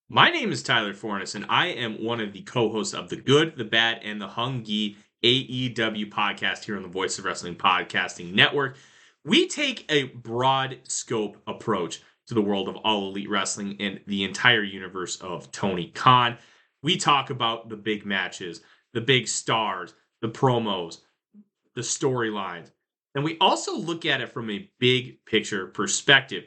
My name is Tyler Fornes, and I am one of the co-hosts of the Good, the Bad, and the Hungy AEW podcast here on the Voice of Wrestling Podcasting Network. We take a broad scope approach to the world of All Elite Wrestling and the entire universe of Tony Khan. We talk about the big matches, the big stars, the promos, the storylines, and we also look at it from a big picture perspective.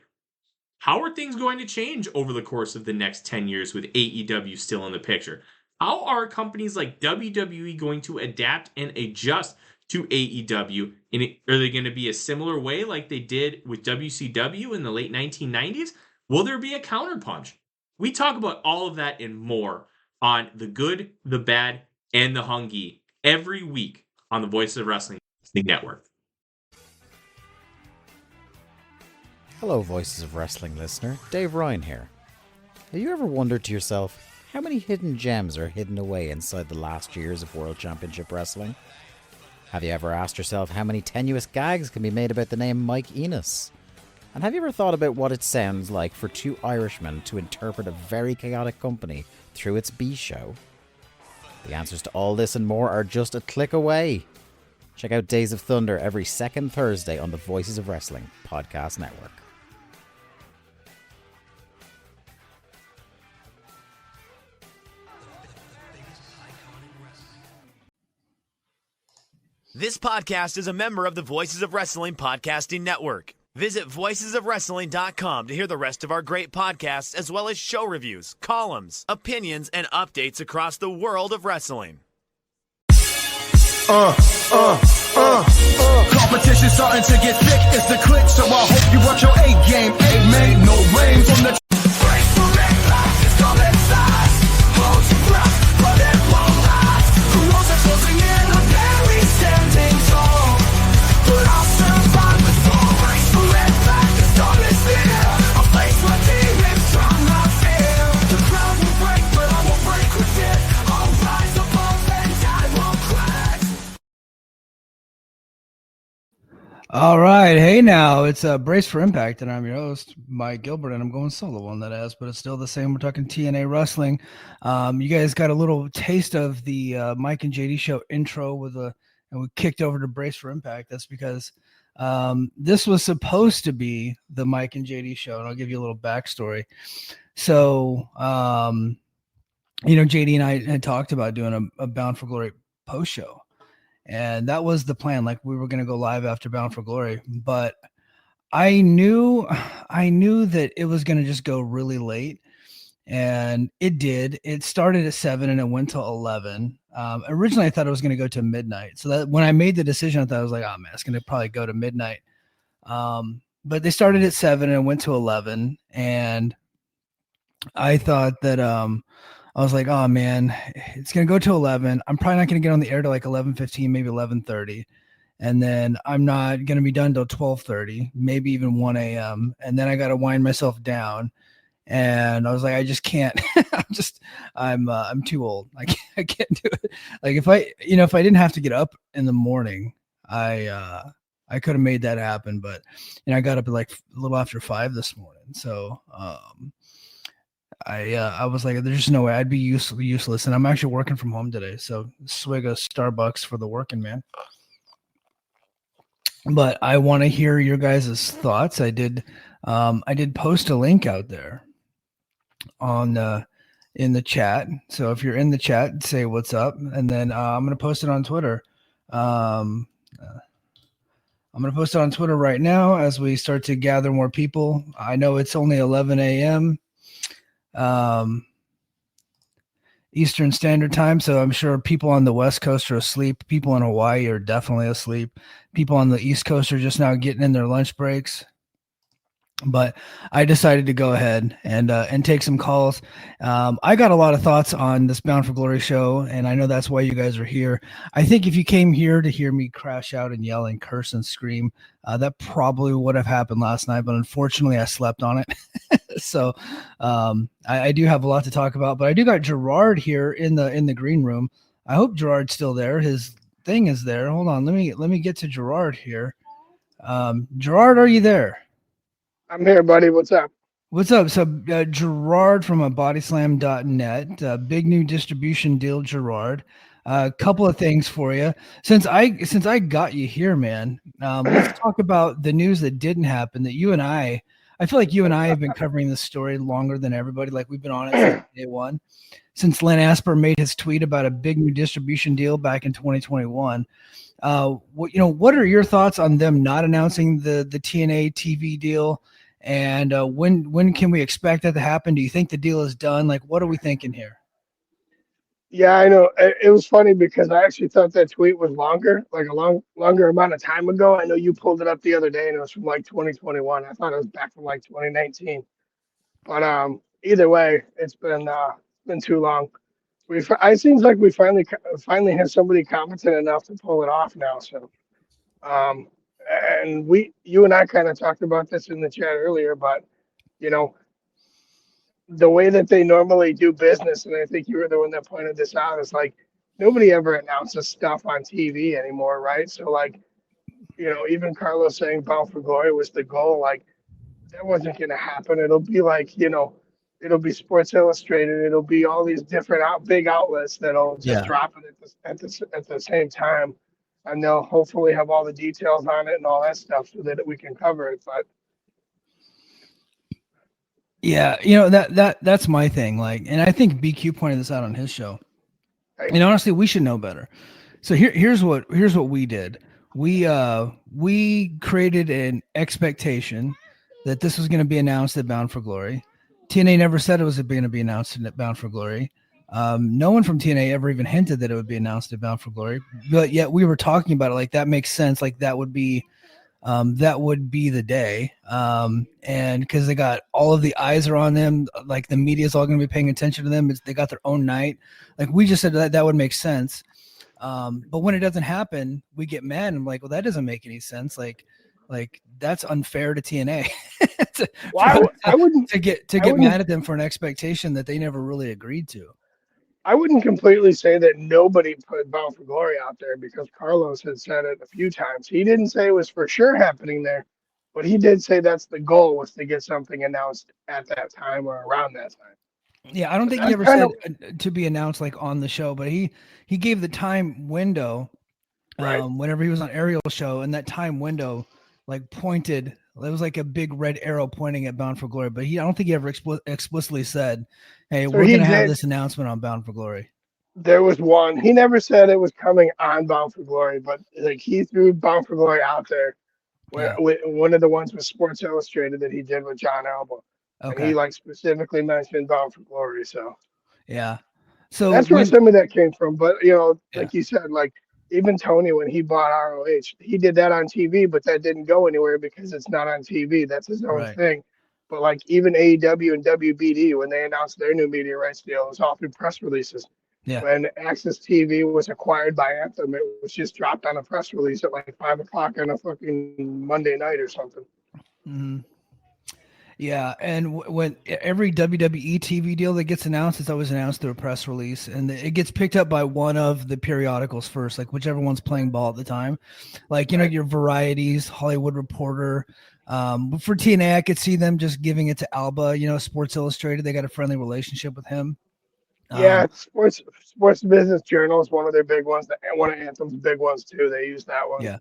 How are things going to change over the course of the next 10 years with AEW still in the picture? How are companies like WWE going to adapt and adjust to AEW? Are they going to be a similar way like they did with WCW in the late 1990s? Will there be a counterpunch? We talk about all of that and more on The Good, the Bad, and the Hungy every week on the Voice of Wrestling Network. Hello, Voices of Wrestling listener. Dave Ryan here. Have you ever wondered to yourself how many hidden gems are hidden away inside the last years of World Championship Wrestling? Have you ever asked yourself how many tenuous gags can be made about the name Mike Enos? And have you ever thought about what it sounds like for two Irishmen to interpret a very chaotic company through its B show? The answers to all this and more are just a click away. Check out Days of Thunder every second Thursday on the Voices of Wrestling Podcast Network. This podcast is a member of the Voices of Wrestling Podcasting Network. Visit voicesofwrestling.com to hear the rest of our great podcasts, as well as show reviews, columns, opinions, and updates across the world of wrestling. Competition starting to get thick, it's the click, so I hope you watch your A game. Ain't made no rain from the break for red lights, it's all inside. Hold your breath, but it won't last. The walls are closing in, I'm barely standing tall, but I'll survive the fall. Break for red lights, the storm is here. I'll face my demons, strong I feel. The crowd will break, but I won't break with it. I'll rise above and I won't crack. All right. Hey, now it's Brace for Impact, and I'm your host, Mike Gilbert, and I'm going solo on that ass, but it's still the same. We're talking TNA wrestling. You guys got a little taste of the Mike and JD show intro and we kicked over to Brace for Impact. That's because this was supposed to be the Mike and JD show, and I'll give you a little backstory. So, JD and I had talked about doing a Bound for Glory post show. And that was the plan. Like, we were going to go live after Bound for Glory, but I knew that it was going to just go really late, and it did. It started at 7 and it went till 11. Originally I thought it was going to go to midnight. So that when I made the decision, I thought I was like, oh man, it's going to probably go to midnight. But they started at 7 and it went to 11. And I thought that, I was like, oh man, it's going to go to 11. I'm probably not going to get on the air to like 11:15, maybe 11:30. And then I'm not going to be done till 12:30, maybe even 1 a.m. And then I got to wind myself down. And I was like, I just can't, I'm too old. I can't do it. Like if I didn't have to get up in the morning, I could have made that happen. But, I got up at like a little after 5 this morning. So, I was like, there's just no way I'd be useless. And I'm actually working from home today. So swig of Starbucks for the working man. But I want to hear your guys' thoughts. I did post a link out there in the chat. So if you're in the chat, say what's up. And then I'm going to post it on Twitter. I'm going to post it on Twitter right now as we start to gather more people. I know it's only 11 a.m. Eastern Standard Time, so I'm sure people on the West Coast are asleep. People in Hawaii are definitely asleep. People on the East Coast are just now getting in their lunch breaks. But I decided to go ahead and take some calls. I got a lot of thoughts on this Bound for Glory show, and I know that's why you guys are here. I think if you came here to hear me crash out and yell and curse and scream, that probably would have happened last night, but unfortunately I slept on it. So I do have a lot to talk about, but I do got Gerard here in the green room. I hope Gerard's still there. His thing is there. Hold on. Let me get to Gerard here. Gerard, are you there? I'm here, buddy. What's up? What's up? So Gerard from bodyslam.net, big new distribution deal, Gerard. A couple of things for you. Since I got you here, man, let's talk about the news that didn't happen. That you and I feel like you and I have been covering this story longer than everybody. Like we've been on it since day one. Since Len Asper made his tweet about a big new distribution deal back in 2021. What are your thoughts on them not announcing the TNA TV deal? And when can we expect that to happen? Do you think the deal is done? Like, what are we thinking here? Yeah, I know. It was funny because I actually thought that tweet was longer, like a longer amount of time ago. I know you pulled it up the other day and it was from like 2021. I thought it was back from like 2019. But either way, it's been too long. It seems like we finally have somebody competent enough to pull it off now. So um, and you and I kind of talked about this in the chat earlier, but you know, the way that they normally do business, and I think you were the one that pointed this out, is like nobody ever announces stuff on TV anymore, right? So like, even Carlos saying Bound for Glory was the goal, like that wasn't gonna happen. It'll be like, it'll be Sports Illustrated, it'll be all these different big outlets that'll just drop it at the same time. And they'll hopefully have all the details on it and all that stuff so that we can cover it. But Yeah, that's my thing. Like, and I think BQ pointed this out on his show. And honestly, we should know better. So here's what we did. We created an expectation that this was going to be announced at Bound for Glory. TNA never said it was going to be announced at Bound for Glory. No one from TNA ever even hinted that it would be announced at Bound for Glory. But yet we were talking about it like that makes sense. Like that would be the day. And because they got all of the eyes are on them, like the media is all going to be paying attention to them. They got their own night. Like we just said that would make sense. But when it doesn't happen, we get mad. And I'm like, well, that doesn't make any sense. Like that's unfair to TNA. I wouldn't get mad at them for an expectation that they never really agreed to. I wouldn't completely say that nobody put Bound for Glory out there because Carlos had said it a few times. He didn't say it was for sure happening there, but he did say that's the goal, was to get something announced at that time or around that time. Yeah, I don't think he ever said to be announced like on the show, but he gave the time window whenever he was on Ariel's show, and that time window like pointed. It was like a big red arrow pointing at Bound for Glory, but I don't think he ever explicitly said, "Hey, we're going to have this announcement on Bound for Glory." There was one. He never said it was coming on Bound for Glory, but like he threw Bound for Glory out there. One of the ones with Sports Illustrated that he did with John Alba, and he like specifically mentioned Bound for Glory. So yeah, so that's where some of that came from. But like you said, like. Even Tony, when he bought ROH, he did that on TV, but that didn't go anywhere because it's not on TV. That's his own thing. But like even AEW and WBD, when they announced their new media rights deal, it was all through press releases. Yeah. When Access TV was acquired by Anthem, it was just dropped on a press release at like 5:00 on a fucking Monday night or something. Mm-hmm. Yeah, and when every WWE TV deal that gets announced, it's always announced through a press release, and it gets picked up by one of the periodicals first, like whichever one's playing ball at the time. Like, your Varieties, Hollywood Reporter. For TNA, I could see them just giving it to Alba, Sports Illustrated. They got a friendly relationship with him. Yeah, Sports Business Journal is one of their big ones. One of Anthem's big ones, too. They use that one. Yeah.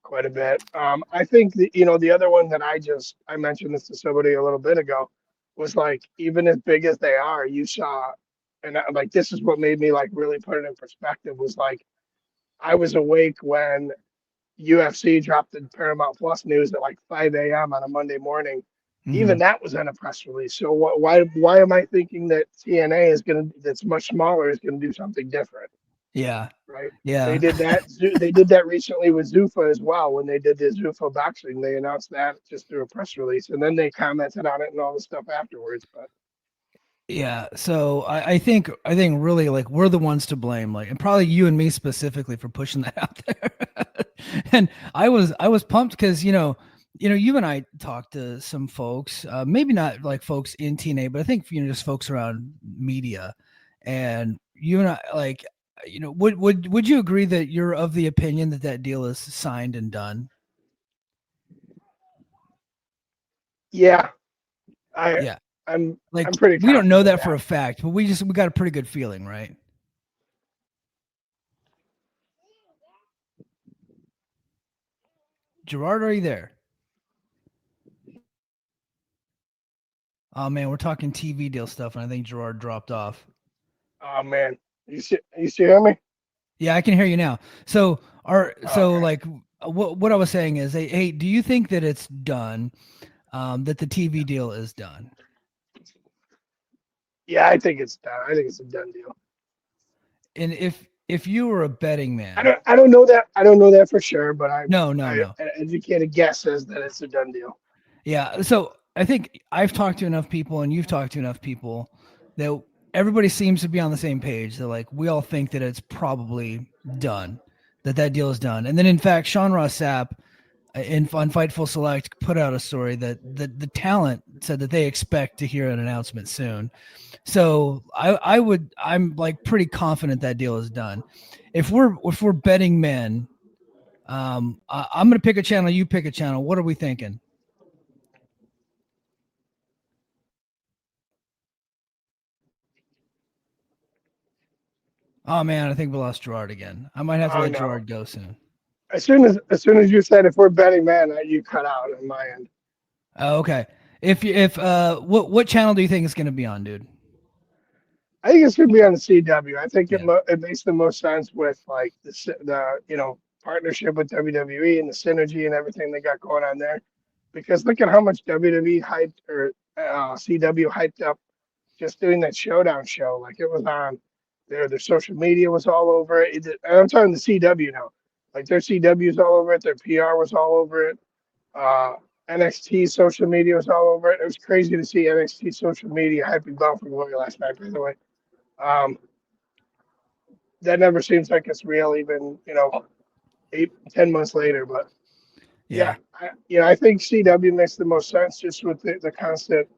Quite a bit. I think the other one that I mentioned this to somebody a little bit ago was like, even as big as they are, you saw, and like this is what made me like really put it in perspective, was like I was awake when UFC dropped the Paramount Plus news at like 5 a.m. on a Monday morning. Mm-hmm. Even that was in a press release. So why am I thinking that TNA that's much smaller is gonna do something different? Yeah. Right. Yeah. They did that. They did that recently with Zuffa as well. When they did the Zuffa boxing, they announced that just through a press release, and then they commented on it and all the stuff afterwards. But yeah, so I think really like we're the ones to blame, like, and probably you and me specifically for pushing that out there. And I was pumped because you and I talked to some folks, maybe not like folks in TNA, but I think just folks around media, and you and I like. Would you agree that you're of the opinion that deal is signed and done? Yeah, Yeah. I'm Like, pretty we don't know confident that for a fact, but we got a pretty good feeling, right? Gerard, are you there? Oh man, we're talking TV deal stuff, and I think Gerard dropped off. Oh man, you still hear me? Yeah, I can hear you now. So, Okay. like, what I was saying is, hey, do you think that it's done? That the TV deal is done? Yeah, I think it's done. I think it's a done deal. And if you were a betting I man, don't I don't know that for sure, but no, I no. an educated guess says that it's a done deal. Yeah. So I think I've talked to enough people and you've talked to enough people that everybody seems to be on the same page. That like we all think that it's probably done, that deal is done. And then in fact, Sean Ross Sapp on Fightful Select put out a story that the talent said that they expect to hear an announcement soon. So I'm like pretty confident that deal is done. If we're betting men, I'm gonna pick a channel, you pick a channel. What are we thinking? Oh man, I think we lost Gerard again. I might have to Oh let no! Gerard go soon. As soon as you said if we're betting man, you cut out on my end. Okay. If what channel do you think it's gonna be on, dude? I think it's going to be on the CW. I think Yeah. it makes the most sense with like the partnership with WWE and the synergy and everything they got going on there. Because look at how much WWE hyped or CW hyped up just doing that showdown show. Like it was on their social media was all over it. I'm talking the CW now. Like their CW's all over it. Their PR was all over it. Uh, NXT social media was all over it. It was crazy to see NXT social media hyping Bound for Glory last night. By the way, um, that never seems like it's real, even 8, 10 months later. But yeah, Yeah. I think CW makes the most sense just with the constant.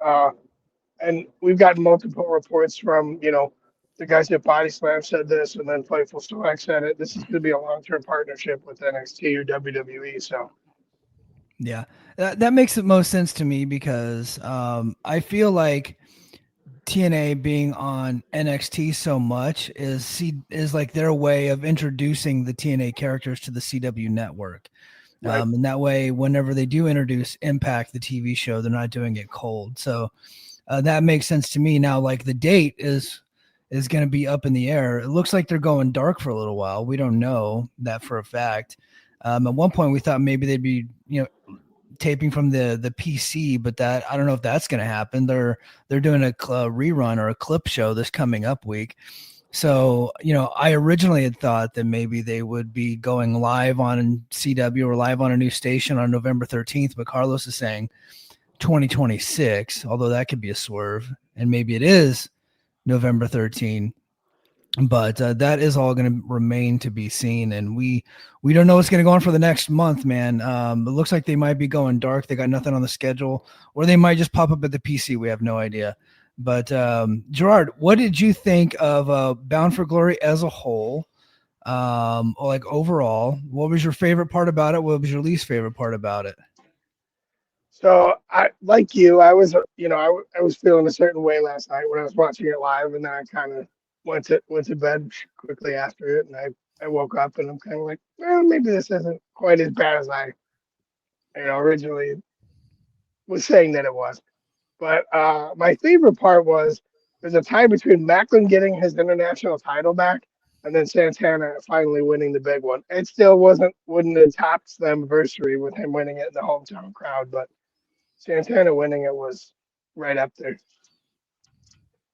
And we've gotten multiple reports from the guys at Body Slam said this, and then Fightful Select said it. This is going to be a long-term partnership with NXT or WWE. So Yeah. That makes the most sense to me because I feel like TNA being on NXT so much is like their way of introducing the TNA characters to the CW network. right, And that way, whenever they do introduce Impact, the TV show, they're not doing it cold. So that makes sense to me. Now, like the date is going to be up in the air. It looks like they're going dark for a little while. We don't know that for a fact. At one point, we thought maybe they'd be taping from the PC, but that I don't know if that's going to happen. They're doing a rerun or a clip show this coming up week. So, I originally had thought that maybe they would be going live on CW or live on a new station on November 13th, but Carlos is saying 2026, although that could be a swerve, and maybe it is November 13th. But that is all going to remain to be seen, and we don't know what's going to go on for the next month, man. It looks like they might be going dark. They got nothing on the schedule, or they might just pop up at the PC. We have no idea. But Gerard, what did you think of Bound for Glory as a whole? Like overall, what was your favorite part about it? What was your least favorite part about it? so I like you. I was I was feeling a certain way last night when I was watching it live, and then I kind of went to bed quickly after it, and I woke up and I'm kind of like, well, maybe this isn't quite as bad as I originally was saying that it was. But my favorite part was there's a tie between Macklin getting his international title back and then Santana finally winning the big one. It still wouldn't have topped the anniversary with him winning it in the hometown crowd, but Santana winning it was right up there.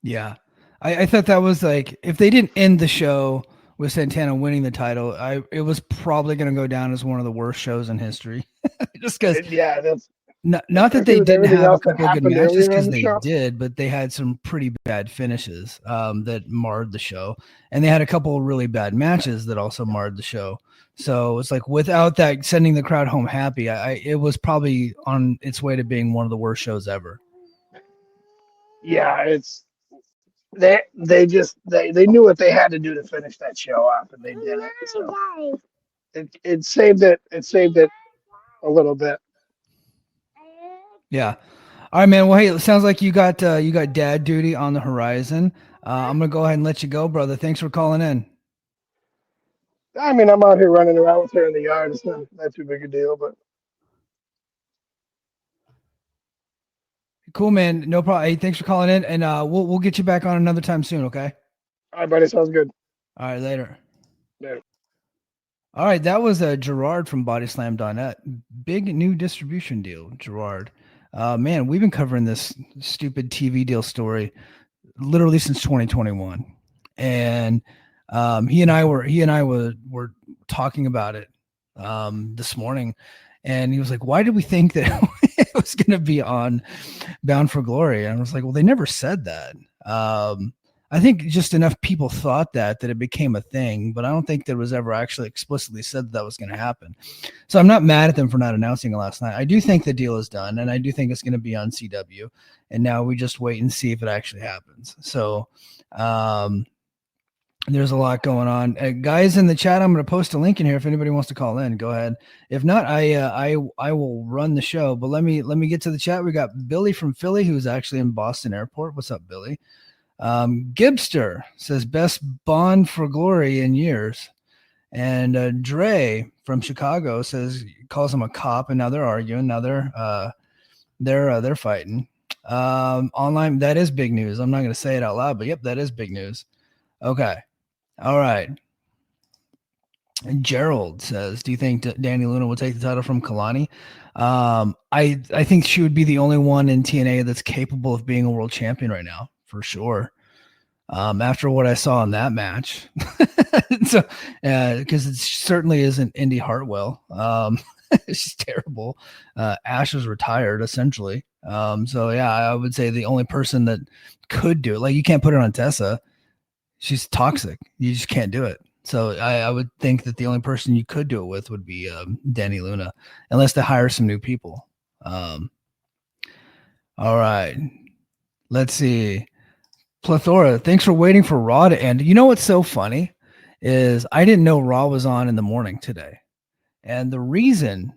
Yeah. I thought that was like if they didn't end the show with Santana winning the title, it was probably going to go down as one of the worst shows in history. Just because Yeah, that's not that especially they with didn't everything have a else that couple of good happened matches, earlier on because the they show. did, but they had some pretty bad finishes that marred the show, and they had a couple of really bad matches that also marred the show. So it's like without that sending the crowd home happy, it was probably on its way to being one of the worst shows ever. Yeah, it's they knew what they had to do to finish that show off, and they did it. So it saved it a little bit. Yeah. All right, man. Well, hey, it sounds like you got dad duty on the horizon. I'm gonna go ahead and let you go, brother. Thanks for calling in. I mean, I'm out here running around with her in the yard. It's not too big a deal, but Cool, man. No problem. Hey, thanks for calling in, and we'll get you back on another time soon. Okay. all right, buddy, sounds good. All right, later. Yeah. All right, that was Gerard from BodySlam.net. Big new distribution deal, Gerard. Man, we've been covering this stupid TV deal story literally since 2021, and he and I were talking about it this morning, and he was like, "Why did we think that it was going to be on Bound for Glory?" And I was like, "Well, they never said that." I think just enough people thought that it became a thing, but I don't think there was ever actually explicitly said that was going to happen. So I'm not mad at them for not announcing it last night. I do think the deal is done, and I do think it's going to be on CW. And now we just wait and see if it actually happens. So there's a lot going on. Guys in the chat, I'm going to post a link in here if anybody wants to call in. Go ahead. If not, I will run the show. But let me get to the chat. We got Billy from Philly, who's actually in Boston Airport. What's up, Billy? Gibster says best Bond for Glory in years, and Dre from Chicago calls him a cop, and now they're arguing. Now they're fighting. Online, that is big news. I'm not going to say it out loud, but yep, that is big news. Okay, all right. And Gerald says, "Do you think Danny Luna will take the title from Kalani?" I think she would be the only one in TNA that's capable of being a world champion right now, for sure. After what I saw in that match, so because it certainly isn't Indy Hartwell. She's terrible. Ash is retired essentially. So yeah, I would say the only person that could do it, like you can't put it on Tessa. She's toxic. You just can't do it. So I would think that the only person you could do it with would be Danny Luna, unless they hire some new people. All right, let's see. Plethora, thanks for waiting for Raw to end. You know what's so funny is I didn't know Raw was on in the morning today. And the reason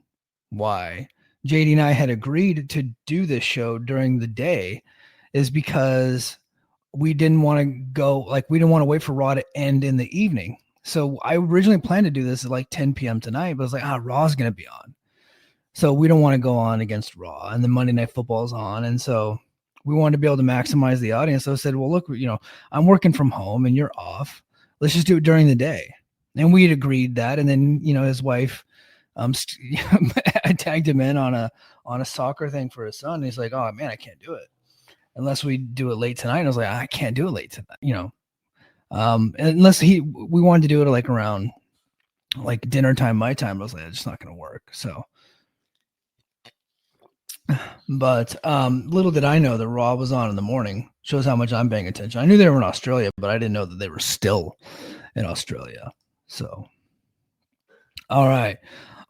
why JD and I had agreed to do this show during the day is because we didn't want to wait for Raw to end in the evening. So I originally planned to do this at like 10 p.m. tonight, but I was like, Raw's going to be on. So we don't want to go on against Raw, and the Monday Night Football is on. And so we wanted to be able to maximize the audience. So I said, well, look, I'm working from home and you're off. Let's just do it during the day. And we had agreed that. And then, his wife, I tagged him in on a soccer thing for his son. And he's like, oh man, I can't do it unless we do it late tonight. And I was like, I can't do it late tonight, unless we wanted to do it like around like dinner time, my time. I was like, it's just not going to work. So, but little did I know that Raw was on in the morning. Shows how much I'm paying attention. I knew they were in Australia, but I didn't know that they were still in Australia. So, all right.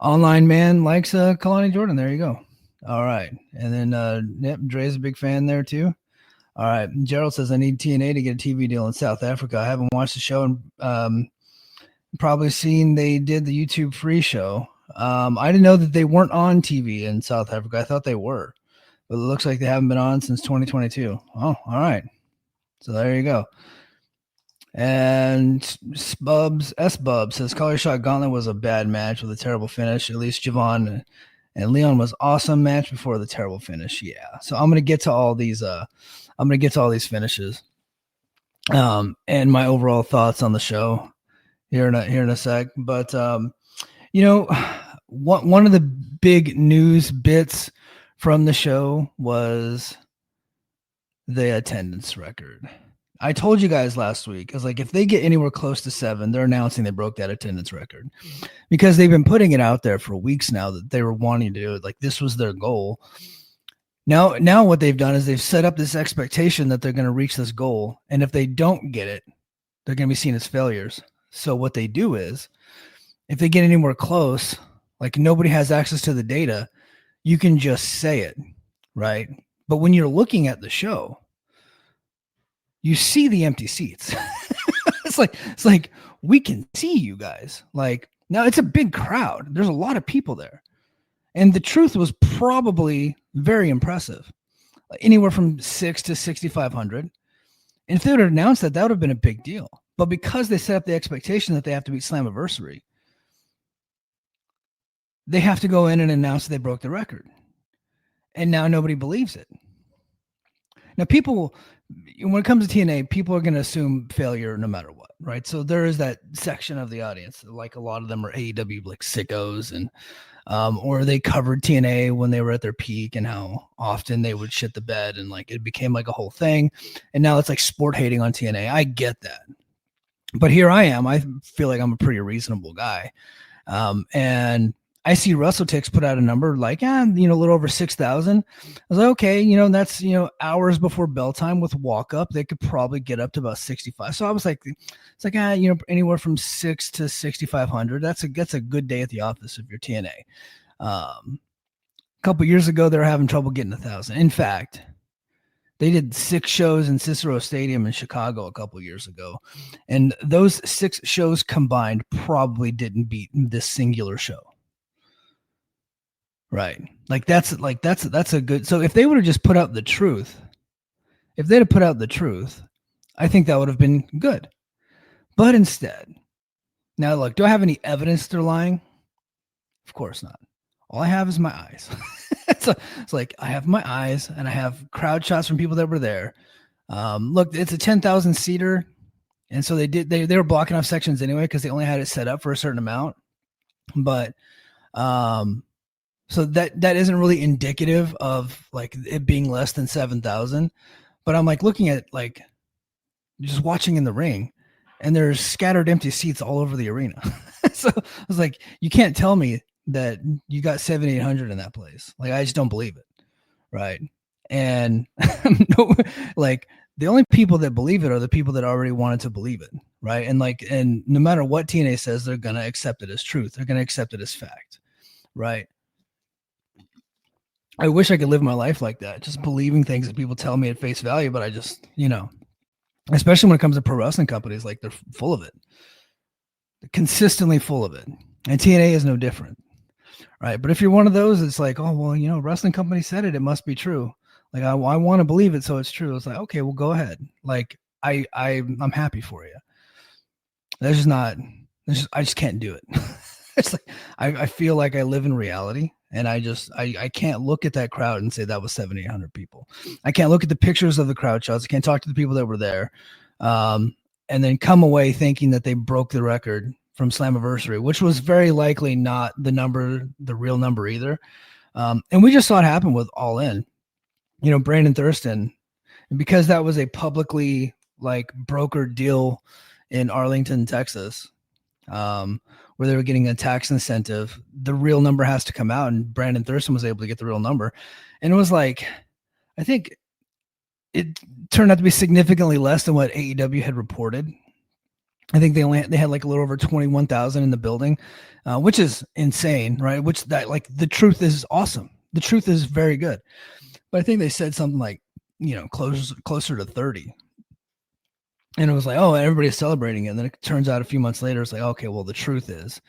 Online man likes Kalani Jordan. There you go. All right. And then Dre's a big fan there too. All right. Gerald says, I need TNA to get a TV deal in South Africa. I haven't watched the show and probably seen they did the YouTube free show. I didn't know that they weren't on TV in South Africa. I thought they were, but it looks like they haven't been on since 2022. Oh, all right. So there you go. And S-Bub says Collar Shot Gauntlet was a bad match with a terrible finish. At least Javon and Leon was awesome match before the terrible finish. Yeah. So I'm going to get to all these, finishes. And my overall thoughts on the show here in a sec. But, one of the big news bits from the show was the attendance record. I told you guys last week, I was like, if they get anywhere close to 7, they're announcing they broke that attendance record, because they've been putting it out there for weeks now that they were wanting to do it. Like this was their goal. Now what they've done is they've set up this expectation that they're going to reach this goal. And if they don't get it, they're going to be seen as failures. So what they do is if they get anywhere close, like nobody has access to the data, you can just say it, right? But when you're looking at the show, you see the empty seats. It's like we can see you guys. Like now it's a big crowd. There's a lot of people there. And the truth was probably very impressive. anywhere from 6 to 6,500. And if they would have announced that, that would have been a big deal. But because they set up the expectation that they have to beat Slammiversary, they have to go in and announce that they broke the record. And now nobody believes it. Now, people, when it comes to TNA, people are going to assume failure no matter what, right? So there is that section of the audience, like a lot of them are AEW like sickos, and or they covered TNA when they were at their peak and how often they would shit the bed, and like it became like a whole thing. And now it's like sport hating on TNA. I get that. But here I am. I feel like I'm a pretty reasonable guy. And I see WrestleTix put out a number like, a little over 6,000. I was like, okay, that's, hours before bell time with walk up, they could probably get up to about 65. So I was like, it's like, anywhere from 6 to 6,500. That's a good day at the office if you're TNA. A couple years ago, they were having trouble getting 1,000. In fact, they did 6 shows in Cicero Stadium in Chicago a couple years ago. And those 6 shows combined probably didn't beat this singular show. Right. That's a good. So if they would have just put out the truth, I think that would have been good. But instead, now look, do I have any evidence they're lying? Of course not. All I have is my eyes. It's like I have my eyes and I have crowd shots from people that were there. Look, it's a 10,000 seater. And so they were blocking off sections anyway, because they only had it set up for a certain amount. But, so that isn't really indicative of like it being less than 7,000, but I'm like looking at like just watching in the ring, and there's scattered empty seats all over the arena. So I was like, you can't tell me that you got 7,800 in that place. Like, I just don't believe it. Right. And no, like the only people that believe it are the people that already wanted to believe it. Right. And no matter what TNA says, they're going to accept it as truth. They're going to accept it as fact. Right. I wish I could live my life like that, just believing things that people tell me at face value. But I just, especially when it comes to pro wrestling companies, like they're full of it. They're consistently full of it. And TNA is no different. Right. But if you're one of those, it's like, oh, well, wrestling company said it must be true. Like, I want to believe it. So it's true. It's like, okay, well, go ahead. Like, I'm happy for you. I just can't do it. It's like, I feel like I live in reality. And I can't look at that crowd and say that was 7,800 people. I can't look at the pictures of the crowd shots. I can't talk to the people that were there. And then come away thinking that they broke the record from Slammiversary, which was very likely not the real number either. And we just saw it happen with All In, Brandon Thurston. And because that was a publicly like brokered deal in Arlington, Texas, where they were getting a tax incentive, the real number has to come out, and Brandon Thurston was able to get the real number. And it was like, I think it turned out to be significantly less than what AEW had reported. I think they had like a little over 21,000 in the building, which is insane, right? Which that like the truth is awesome. The truth is very good. But I think they said something like, closer to 30. And it was like, oh, everybody's celebrating it. And then it turns out a few months later, it's like, okay, well, the truth is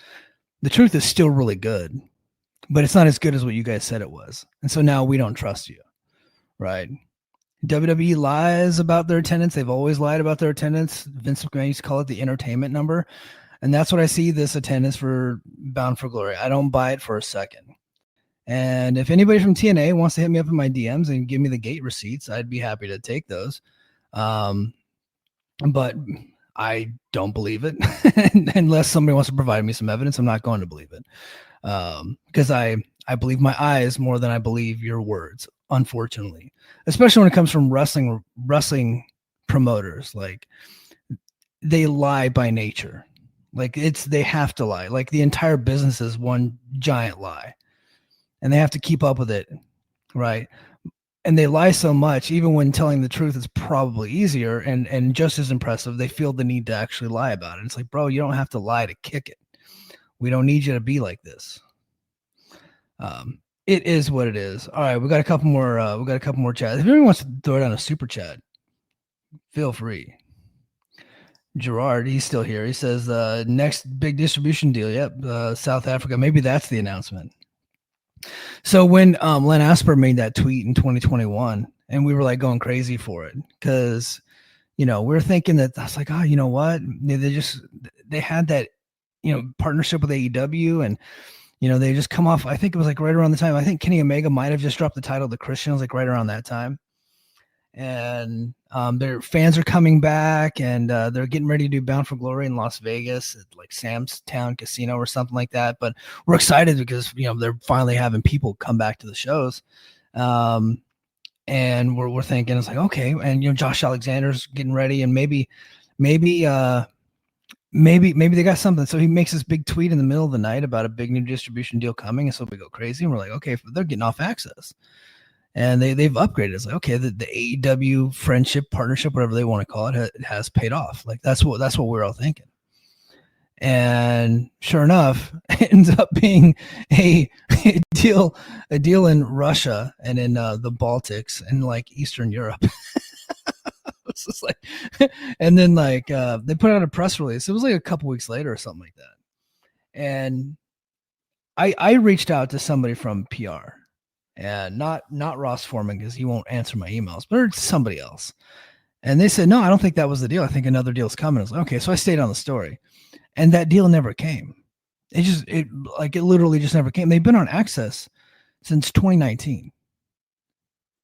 still really good, but it's not as good as what you guys said it was. And so now we don't trust you, right? WWE lies about their attendance. They've always lied about their attendance. Vince McMahon used to call it the entertainment number. And that's what I see this attendance for Bound for Glory. I don't buy it for a second. And if anybody from TNA wants to hit me up in my DMs and give me the gate receipts, I'd be happy to take those. But I don't believe it. Unless somebody wants to provide me some evidence, I'm not going to believe it. Because I believe my eyes more than I believe your words, unfortunately. Especially when it comes from wrestling promoters. Like, they lie by nature. Like, they have to lie. Like, the entire business is one giant lie. And they have to keep up with it, right? And they lie so much, even when telling the truth is probably easier and just as impressive, they feel the need to actually lie about it. It's like, bro, you don't have to lie to kick it. We don't need you to be like this. It is what it is. All right, we got a couple more chats. If anyone wants to throw down a super chat, feel free. Gerard, he's still here. He says next big distribution deal. Yep, South Africa. Maybe that's the announcement. So when Len Asper made that tweet in 2021 and we were like going crazy for it because, we were thinking that I was like, oh, you know what? They had that, partnership with AEW, and, they just come off. I think it was like right around the time. I think Kenny Omega might have just dropped the title to Christian. It was like right around that time. And their fans are coming back, and they're getting ready to do Bound for Glory in Las Vegas at like Sam's Town Casino or something like that. But we're excited because they're finally having people come back to the shows, and we're thinking it's like okay, and Josh Alexander's getting ready, and maybe they got something. So he makes this big tweet in the middle of the night about a big new distribution deal coming, and so we go crazy, and we're like, okay, they're getting off Access. And they've upgraded. It's like, okay, the AEW friendship, partnership, whatever they want to call it, has paid off. Like that's what we're all thinking. And sure enough, it ends up being a deal in Russia and in the Baltics and like Eastern Europe. It's just like, and then like they put out a press release. It was like a couple weeks later or something like that. And I reached out to somebody from PR. And not Ross Foreman because he won't answer my emails, but it's somebody else. And they said, no, I don't think that was the deal. I think another deal's coming. I was like, okay. So I stayed on the story, and that deal never came. It literally just never came. They've been on Access since 2019.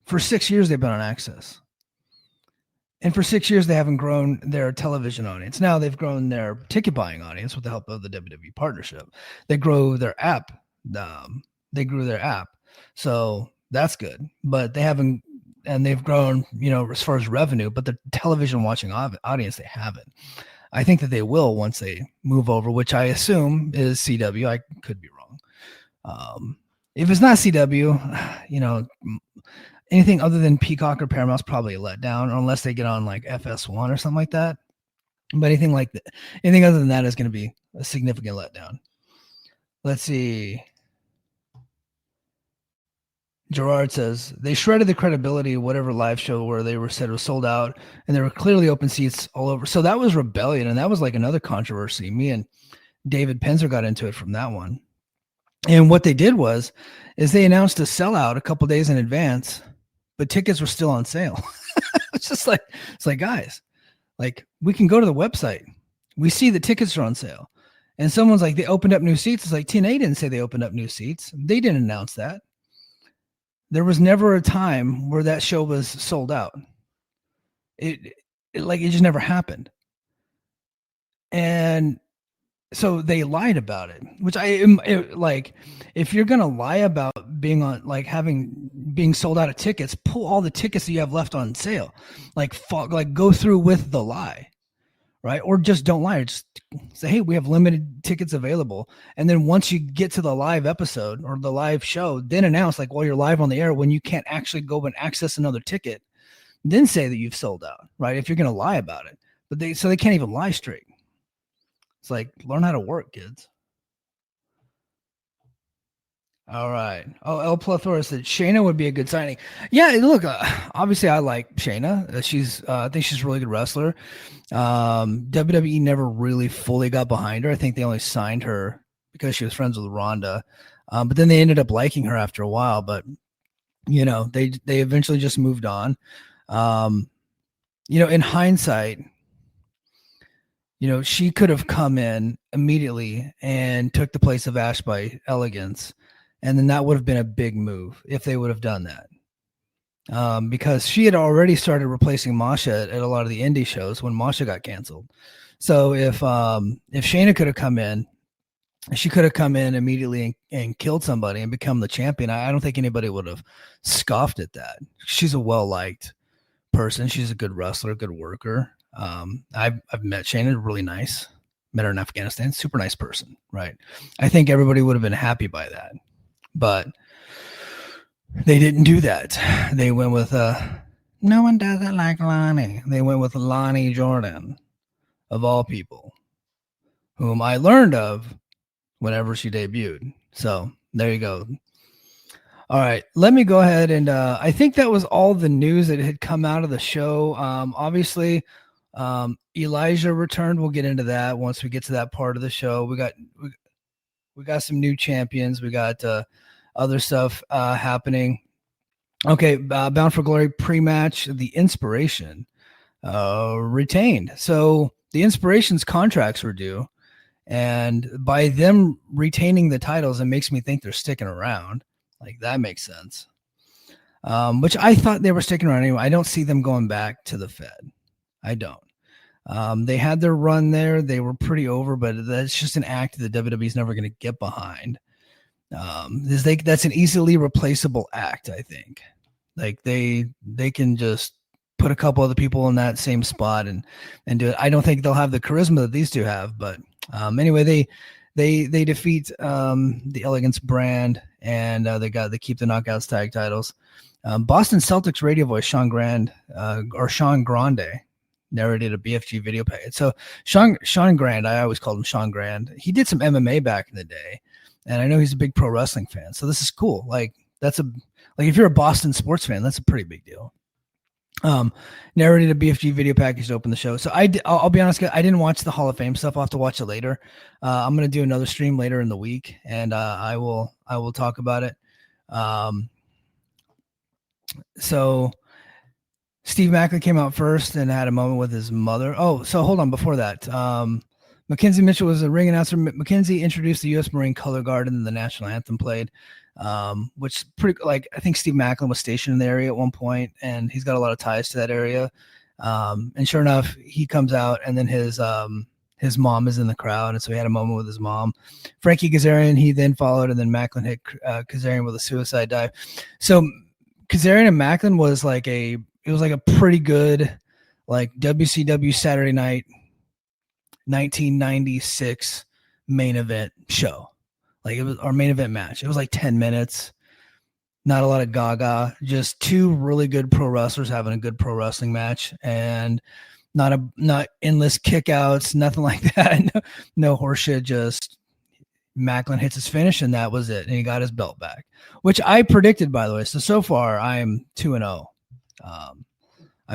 For 6 years, they've been on Access. And for 6 years, they haven't grown their television audience. Now they've grown their ticket buying audience with the help of the WWE partnership. They grew their app. So that's good, but they haven't, and they've grown, as far as revenue, but the television watching audience, they haven't. I think that they will once they move over, which I assume is CW. I could be wrong. If it's not CW, anything other than Peacock or Paramount's probably a letdown, unless they get on like FS1 or something like that. But anything other than that is going to be a significant letdown. Let's see. Gerard says they shredded the credibility of whatever live show where they were said was sold out, and there were clearly open seats all over. So that was Rebellion, and that was like another controversy. Me and David Penzer got into it from that one. And what they did is they announced a sellout a couple days in advance, but tickets were still on sale. It's like guys, like we can go to the website. We see the tickets are on sale, and someone's like they opened up new seats. It's like TNA didn't say they opened up new seats. They didn't announce that. There was never a time where that show was sold out. It just never happened. And so they lied about it, which if you're going to lie about being on, like being sold out of tickets, pull all the tickets that you have left on sale, go through with the lie, right? Or just don't lie. Just say, hey, we have limited tickets available. And then once you get to the live episode or the live show, then announce while you're live on the air, when you can't actually go and access another ticket, then say that you've sold out, right? If you're going to lie about it, but they can't even lie straight. It's like, learn how to work, kids. All right. Oh, El Plethora said Shayna would be a good signing. Yeah, look, obviously I like Shayna. I think she's a really good wrestler. WWE never really fully got behind her. I think they only signed her because she was friends with Ronda. But then they ended up liking her after a while. But they eventually just moved on. In hindsight, she could have come in immediately and took the place of Ash by Elegance. And then that would have been a big move if they would have done that. Because she had already started replacing Masha at a lot of the indie shows when Masha got canceled. So if Shayna could have come in, she could have come in immediately and killed somebody and become the champion. I don't think anybody would have scoffed at that. She's a well-liked person. She's a good wrestler, good worker. I've met Shayna, really nice. Met her in Afghanistan, super nice person, right? I think everybody would have been happy by that. But they didn't do that. They went with no one does it like Lonnie. They went with Lonnie Jordan, of all people, whom I learned of whenever she debuted. So there you go. All right, let me go ahead and I think that was all the news that had come out of the show. Obviously, Elijah returned. We'll get into that once we get to that part of the show. We got some new champions. We got other stuff happening. Okay, Bound for Glory pre-match, the Inspiration retained. So the Inspiration's contracts were due, and by them retaining the titles, it makes me think they're sticking around. Like, that makes sense. Which I thought they were sticking around anyway. I don't see them going back to the Fed. I don't. They had their run there. They were pretty over, but that's just an act that WWE's never going to get behind. That's an easily replaceable act, I think. Like, they can just put a couple other people in that same spot and do it. I don't think they'll have the charisma that these two have, but anyway, they defeat the Elegance brand, and they keep the Knockouts tag titles. Boston Celtics radio voice Sean Grande narrated a BFG video package. So Sean Grande, I always called him Sean Grande. He did some MMA back in the day, and I know he's a big pro wrestling fan. So this is cool. Like, if you're a Boston sports fan, that's a pretty big deal. Narrated a BFG video package to open the show. So I'll be honest, I didn't watch the Hall of Fame stuff. I'll have to watch it later. I'm going to do another stream later in the week, and I will talk about it. So Steve Macklin came out first and had a moment with his mother. Oh, so hold on. Before that, Mackenzie Mitchell was a ring announcer. Mackenzie introduced the U.S. Marine Color Guard, and then the national anthem played, which pretty, like, I think Steve Macklin was stationed in the area at one point, and he's got a lot of ties to that area. And sure enough, he comes out, and then his mom is in the crowd, and so he had a moment with his mom. Frankie Kazarian, he then followed, and then Macklin hit Kazarian with a suicide dive. So Kazarian and Macklin was like a pretty good, like, WCW Saturday Night 1996 main event show. Like, it was our main event match. It was like 10 minutes, not a lot of gaga, just two really good pro wrestlers having a good pro wrestling match, and not endless kickouts, nothing like that. No horseshit, just Macklin hits his finish, and that was it. And he got his belt back, which I predicted, by the way. So far, I'm 2-0. I'm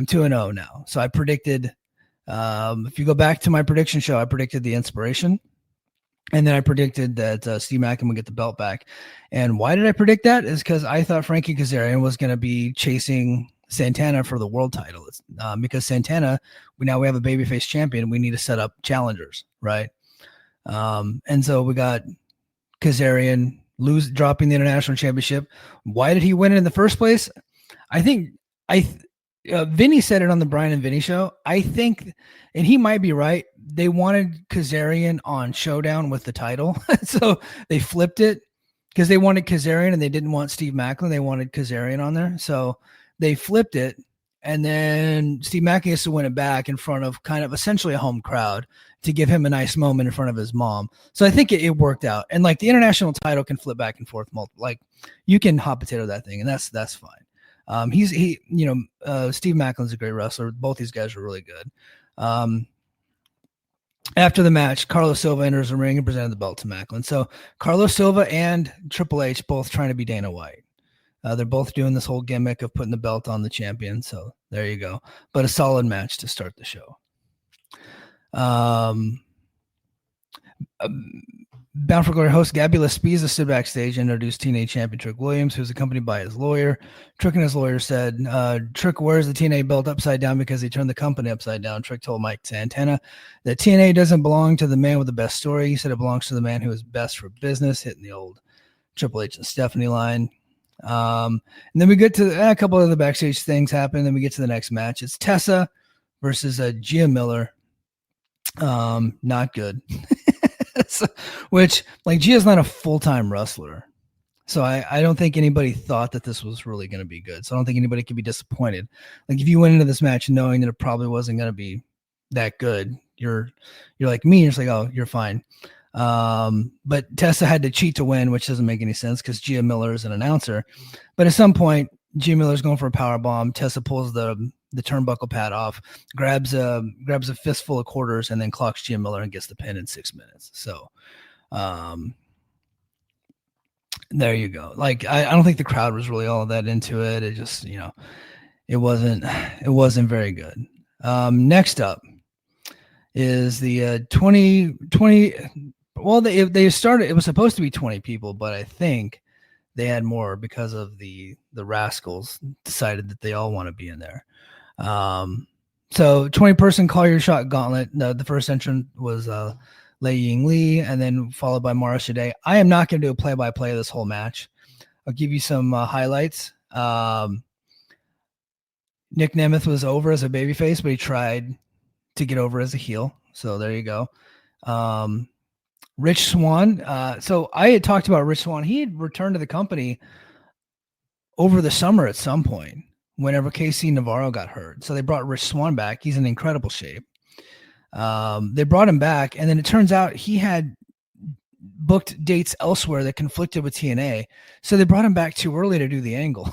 2-0 now. So I predicted, if you go back to my prediction show, I predicted the Inspiration. And then I predicted that Steve Macklin would get the belt back. And why did I predict that? Is because I thought Frankie Kazarian was going to be chasing Santana for the world title. Because Santana, we have a babyface champion. We need to set up challengers, right? And so we got Kazarian dropping the international championship. Why did he win it in the first place? I think Vinny said it on the Brian and Vinny show. I think, and he might be right, they wanted Kazarian on Showdown with the title. So they flipped it because they wanted Kazarian and they didn't want Steve Macklin. They wanted Kazarian on there. So they flipped it. And then Steve Macklin has to win it back in front of kind of essentially a home crowd to give him a nice moment in front of his mom. So I think it worked out. And like, the international title can flip back and forth. Like, you can hot potato that thing, and that's fine. Steve Macklin's a great wrestler. Both these guys are really good. After the match, Carlos Silva enters the ring and presented the belt to Macklin. So Carlos Silva and Triple H both trying to be Dana White. They're both doing this whole gimmick of putting the belt on the champion. So there you go. But a solid match to start the show. Bound for Glory host Gabby Laspiza stood backstage and introduced TNA champion Trick Williams, who was accompanied by his lawyer. Trick and his lawyer said, Trick wears the TNA belt upside down because he turned the company upside down. Trick told Mike Santana that TNA doesn't belong to the man with the best story. He said it belongs to the man who is best for business, hitting the old Triple H and Stephanie line. And then we get to a couple of the backstage things happen. Then we get to the next match. It's Tessa versus Gia Miller. Not good. Which, like, Gia's not a full-time wrestler. So I don't think anybody thought that this was really going to be good. So I don't think anybody could be disappointed. Like, if you went into this match knowing that it probably wasn't going to be that good, you're like me, you're just like, oh, you're fine. But Tessa had to cheat to win, which doesn't make any sense because Gia Miller is an announcer. But at some point, Gia Miller's going for a power bomb. Tessa pulls the turnbuckle pad off, grabs a fistful of quarters, and then clocks Gia Miller and gets the pin in 6 minutes. So there you go. Like, I don't think the crowd was really all that into it. It just, it wasn't very good. Next up is the 2020. Well, they started, it was supposed to be 20 people, but I think they had more because of the Rascals decided that they all want to be in there. So 20-person call your shot gauntlet. The first entrant was Lei Ying Li, and then followed by Mara Shade. I am not going to do a play-by-play of this whole match. I'll give you some highlights. Nick Nemeth was over as a babyface, but he tried to get over as a heel. So there you go. Rich Swann. So I had talked about Rich Swann. He had returned to the company over the summer at some point whenever KC Navarro got hurt. So they brought Rich Swann back. He's in incredible shape. They brought him back, and then it turns out he had booked dates elsewhere that conflicted with TNA. So they brought him back too early to do the angle.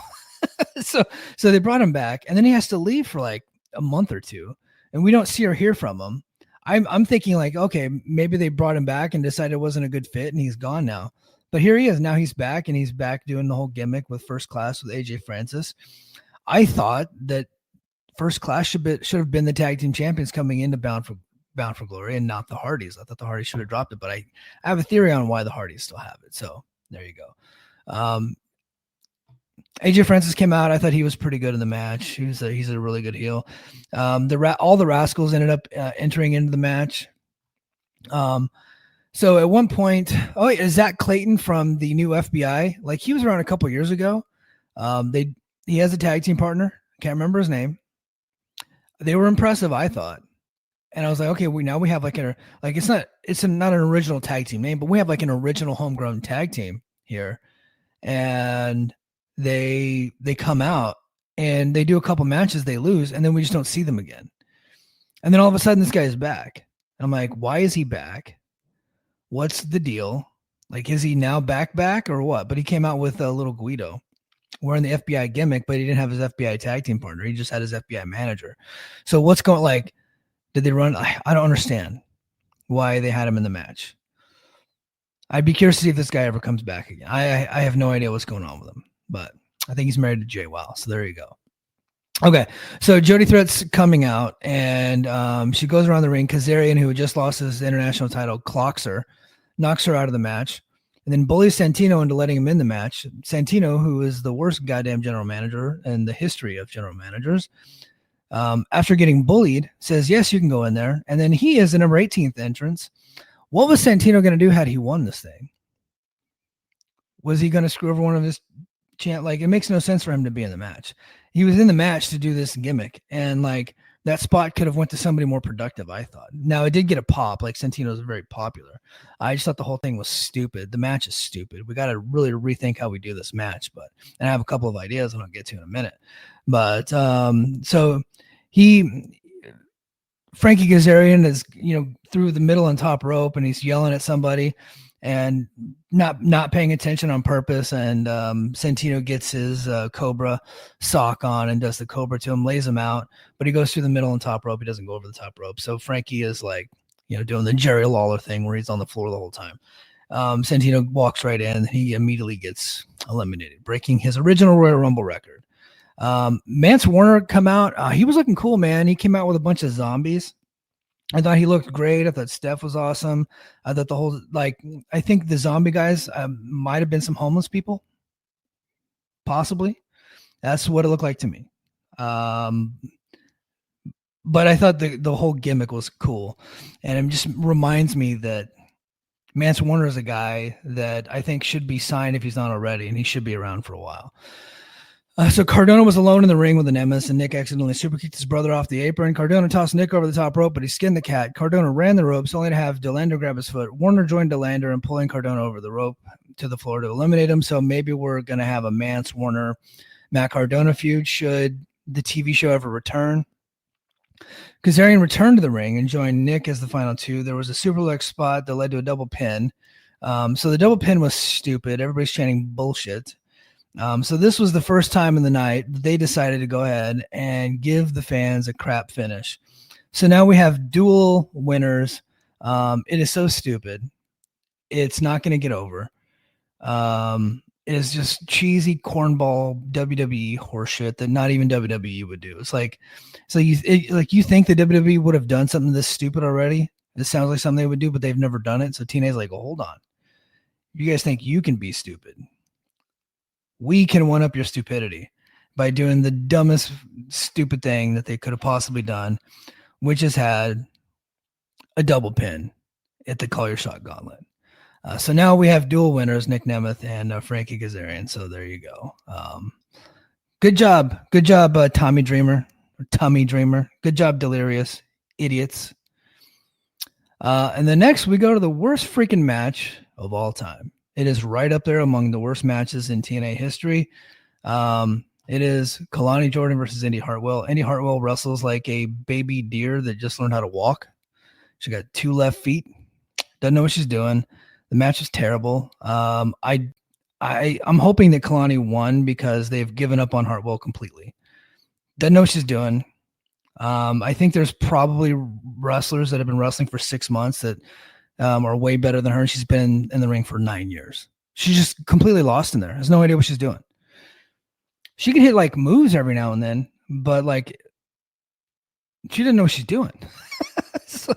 so they brought him back, and then he has to leave for like a month or two, and we don't see or hear from him. I'm thinking like, okay, maybe they brought him back and decided it wasn't a good fit, and he's gone now. But here he is. Now he's back, and he's back doing the whole gimmick with First Class with AJ Francis. I thought that First Class should have been the tag team champions coming into Bound for Glory, and not the Hardys. I thought the Hardys should have dropped it, but I have a theory on why the Hardys still have it. So there you go. AJ Francis came out. I thought he was pretty good in the match. He's a really good heel. All the Rascals ended up entering into the match. So at one point, is Zach Clayton from the new FBI? Like, he was around a couple years ago. He has a tag team partner. Can't remember his name. They were impressive, I thought. And I was like, okay, now we have it's not an original tag team name, but we have like an original homegrown tag team here. And they come out and they do a couple matches, they lose, and then we just don't see them again. And then all of a sudden this guy is back. And I'm like, why is he back? What's the deal? Like, is he now back or what? But he came out with a little Guido wearing the FBI gimmick, but he didn't have his FBI tag team partner. He just had his FBI manager. So what's going, like, did they run? I don't understand why they had him in the match. I'd be curious to see if this guy ever comes back again. I have no idea what's going on with him, but I think he's married to Jay Wow. So there you go. Okay. So Jody Threat's coming out, and she goes around the ring. Kazarian, who had just lost his international title, knocks her out of the match, and then bullies Santino into letting him in the match. Santino, who is the worst goddamn general manager in the history of general managers, after getting bullied, says, yes, you can go in there. And then he is the number 18th entrance. What was Santino going to do had he won this thing? Was he going to screw over one of his chant? Like, it makes no sense for him to be in the match. He was in the match to do this gimmick, and like, that spot could have went to somebody more productive, I thought. Now, it did get a pop. Like, Santino's very popular. I just thought the whole thing was stupid. The match is stupid. We got to really rethink how we do this match. And I have a couple of ideas that I'll get to in a minute. But so Frankie Kazarian is, through the middle and top rope, and he's yelling at somebody and not paying attention on purpose. And Santino gets his Cobra sock on and does the Cobra to him, lays him out, but he goes through the middle and top rope. He doesn't go over the top rope. So Frankie is like, doing the Jerry Lawler thing where he's on the floor the whole time. Santino walks right in. He immediately gets eliminated, breaking his original Royal Rumble record. Mance Warner come out. He was looking cool, man. He came out with a bunch of zombies. I thought he looked great. I thought Steph was awesome. I thought I think the zombie guys might have been some homeless people. Possibly. That's what it looked like to me. But I thought the whole gimmick was cool. And it just reminds me that Mance Warner is a guy that I think should be signed if he's not already, and he should be around for a while. So Cardona was alone in the ring with an MS, and Nick accidentally superkicked his brother off the apron. Cardona tossed Nick over the top rope, but he skinned the cat. Cardona ran the ropes, only to have Delander grab his foot. Warner joined Delander and pulling Cardona over the rope to the floor to eliminate him. So maybe we're going to have a Mance Warner, Matt Cardona feud should the TV show ever return. Kazarian returned to the ring and joined Nick as the final two. There was a superplex spot that led to a double pin. So the double pin was stupid. Everybody's chanting bullshit. So this was the first time in the night that they decided to go ahead and give the fans a crap finish. So now we have dual winners. It is so stupid. It's not going to get over. It is just cheesy cornball WWE horseshit that not even WWE would do. It's like, you think the WWE would have done something this stupid already? This sounds like something they would do, but they've never done it. So TNA's like, well, hold on. You guys think you can be stupid? we can one up your stupidity by doing the dumbest stupid thing that they could have possibly done, which is had a double pin at the Call Your Shot Gauntlet. So now we have dual winners, Nick Nemeth and Frankie Kazarian. So there you go. Good job, Tommy Dreamer. Good job, Delirious idiots. And then next we go to the worst freaking match of all time. It is right up there among the worst matches in TNA history. It is Kalani Jordan versus Indy Hartwell. Indy Hartwell wrestles like a baby deer that just learned how to walk. She got 2 left feet. Doesn't know what she's doing. The match is terrible. I'm hoping that Kalani won because they've given up on Hartwell completely. Doesn't know what she's doing. I think there's probably wrestlers that have been wrestling for 6 months that are way better than her. She's been in the ring for 9 years. She's just completely lost in there. Has no idea what she's doing. She can hit like moves every now and then, but like she didn't know what she's doing. So,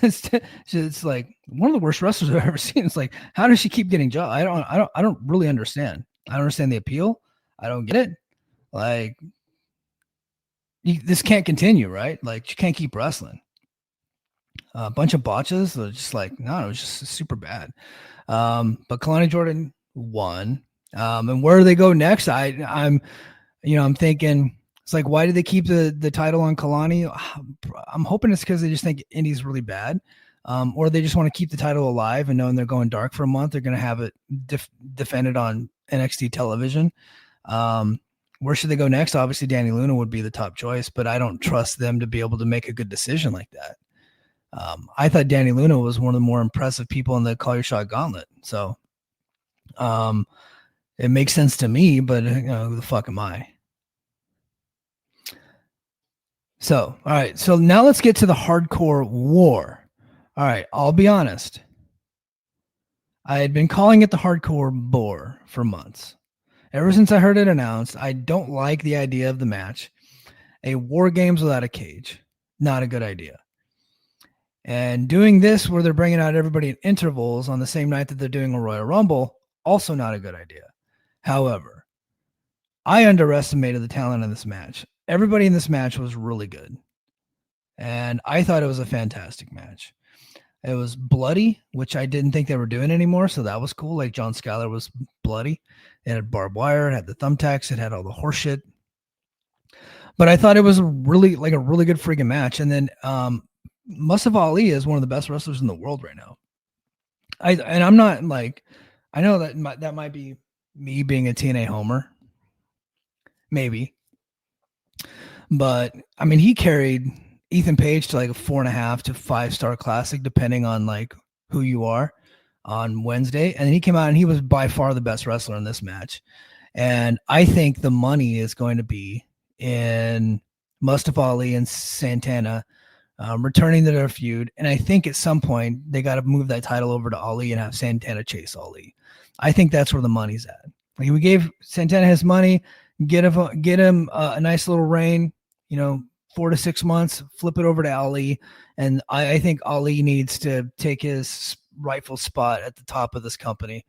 it's like one of the worst wrestlers I've ever seen. It's like, how does she keep getting jobs? I don't really understand. I don't understand the appeal. I don't get it. Like, this can't continue, right? Like, you can't keep wrestling. A bunch of botches. They're just like, no, it was just super bad. But Kalani Jordan won. And where do they go next? I'm thinking, it's like, why did they keep the title on Kalani? I'm hoping it's because they just think Indy's really bad. Or they just want to keep the title alive and knowing they're going dark for a month, they're going to have it defended on NXT television. Where should they go next? Obviously, Danny Luna would be the top choice, but I don't trust them to be able to make a good decision like that. I thought Danny Luna was one of the more impressive people in the Call Your Shot Gauntlet. So it makes sense to me, but who the fuck am I? So, all right. So now let's get to the hardcore war. All right. I'll be honest. I had been calling it the hardcore bore for months. Ever since I heard it announced, I don't like the idea of the match. A war games without a cage. Not a good idea. And doing this where they're bringing out everybody in intervals on the same night that they're doing a Royal Rumble, also not a good idea. However, I underestimated the talent in this match. Everybody in this match was really good. And I thought it was a fantastic match. It was bloody, which I didn't think they were doing anymore. So that was cool. Like John Skyler was bloody. It had barbed wire. It had the thumbtacks. It had all the horse shit. But I thought it was a really good freaking match. And then Mustafa Ali is one of the best wrestlers in the world right now. I'm not like, I know that might be me being a TNA homer. Maybe. But I mean, he carried Ethan Page to like a 4.5 to 5-star classic, depending on like who you are on Wednesday. And then he came out and he was by far the best wrestler in this match. And I think the money is going to be in Mustafa Ali and Santana returning to their feud. And I think at some point they got to move that title over to Ali and have Santana chase Ali. I think that's where the money's at. Like, we gave Santana his money, get him a nice little reign, 4 to 6 months, flip it over to Ali. And I think Ali needs to take his rightful spot at the top of this company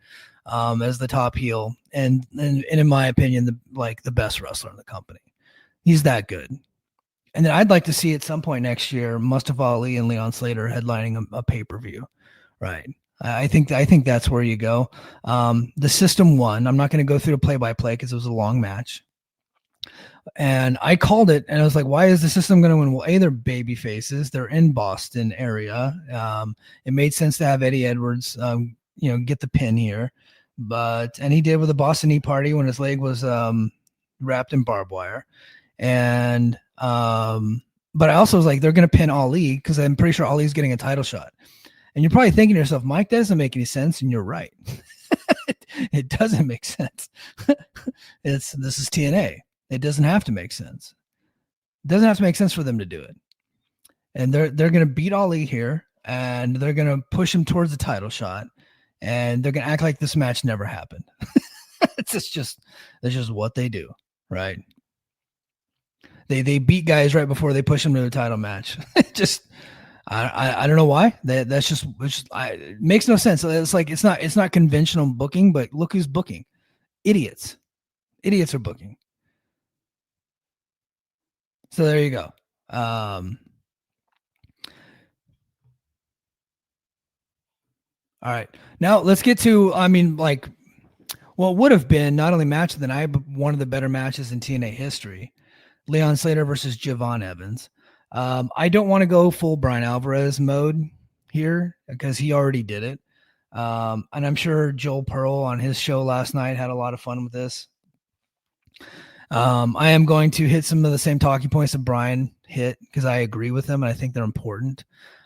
as the top heel. And in my opinion, the best wrestler in the company. He's that good. And then I'd like to see at some point next year, Mustafa Ali and Leon Slater headlining a pay-per-view. Right. I think that's where you go. The system won. I'm not going to go through the play-by-play because it was a long match. And I called it, and I was like, why is the system going to win? Well, they're baby faces. They're in Boston area. It made sense to have Eddie Edwards, get the pin here. And he did with the Boston Knee Party when his leg was wrapped in barbed wire. And but I also was like, they're going to pin Ali because I'm pretty sure Ali's getting a title shot. And you're probably thinking to yourself, Mike, that doesn't make any sense. And you're right. It doesn't make sense. This is TNA. It doesn't have to make sense. It doesn't have to make sense for them to do it. And they're going to beat Ali here, and they're going to push him towards the title shot, and they're going to act like this match never happened. It's just what they do, right? They beat guys right before they push them to the title match. I don't know why. It makes no sense. It's like it's not conventional booking, but look who's booking. Idiots are booking. So there you go. All right. Now let's get to, what would have been not only match of the night, but one of the better matches in TNA history. Leon Slater versus Javon Evans. I don't want to go full Brian Alvarez mode here because he already did it. And I'm sure Joel Pearl on his show last night had a lot of fun with this. I am going to hit some of the same talking points that Brian hit because I agree with them and I think they're important.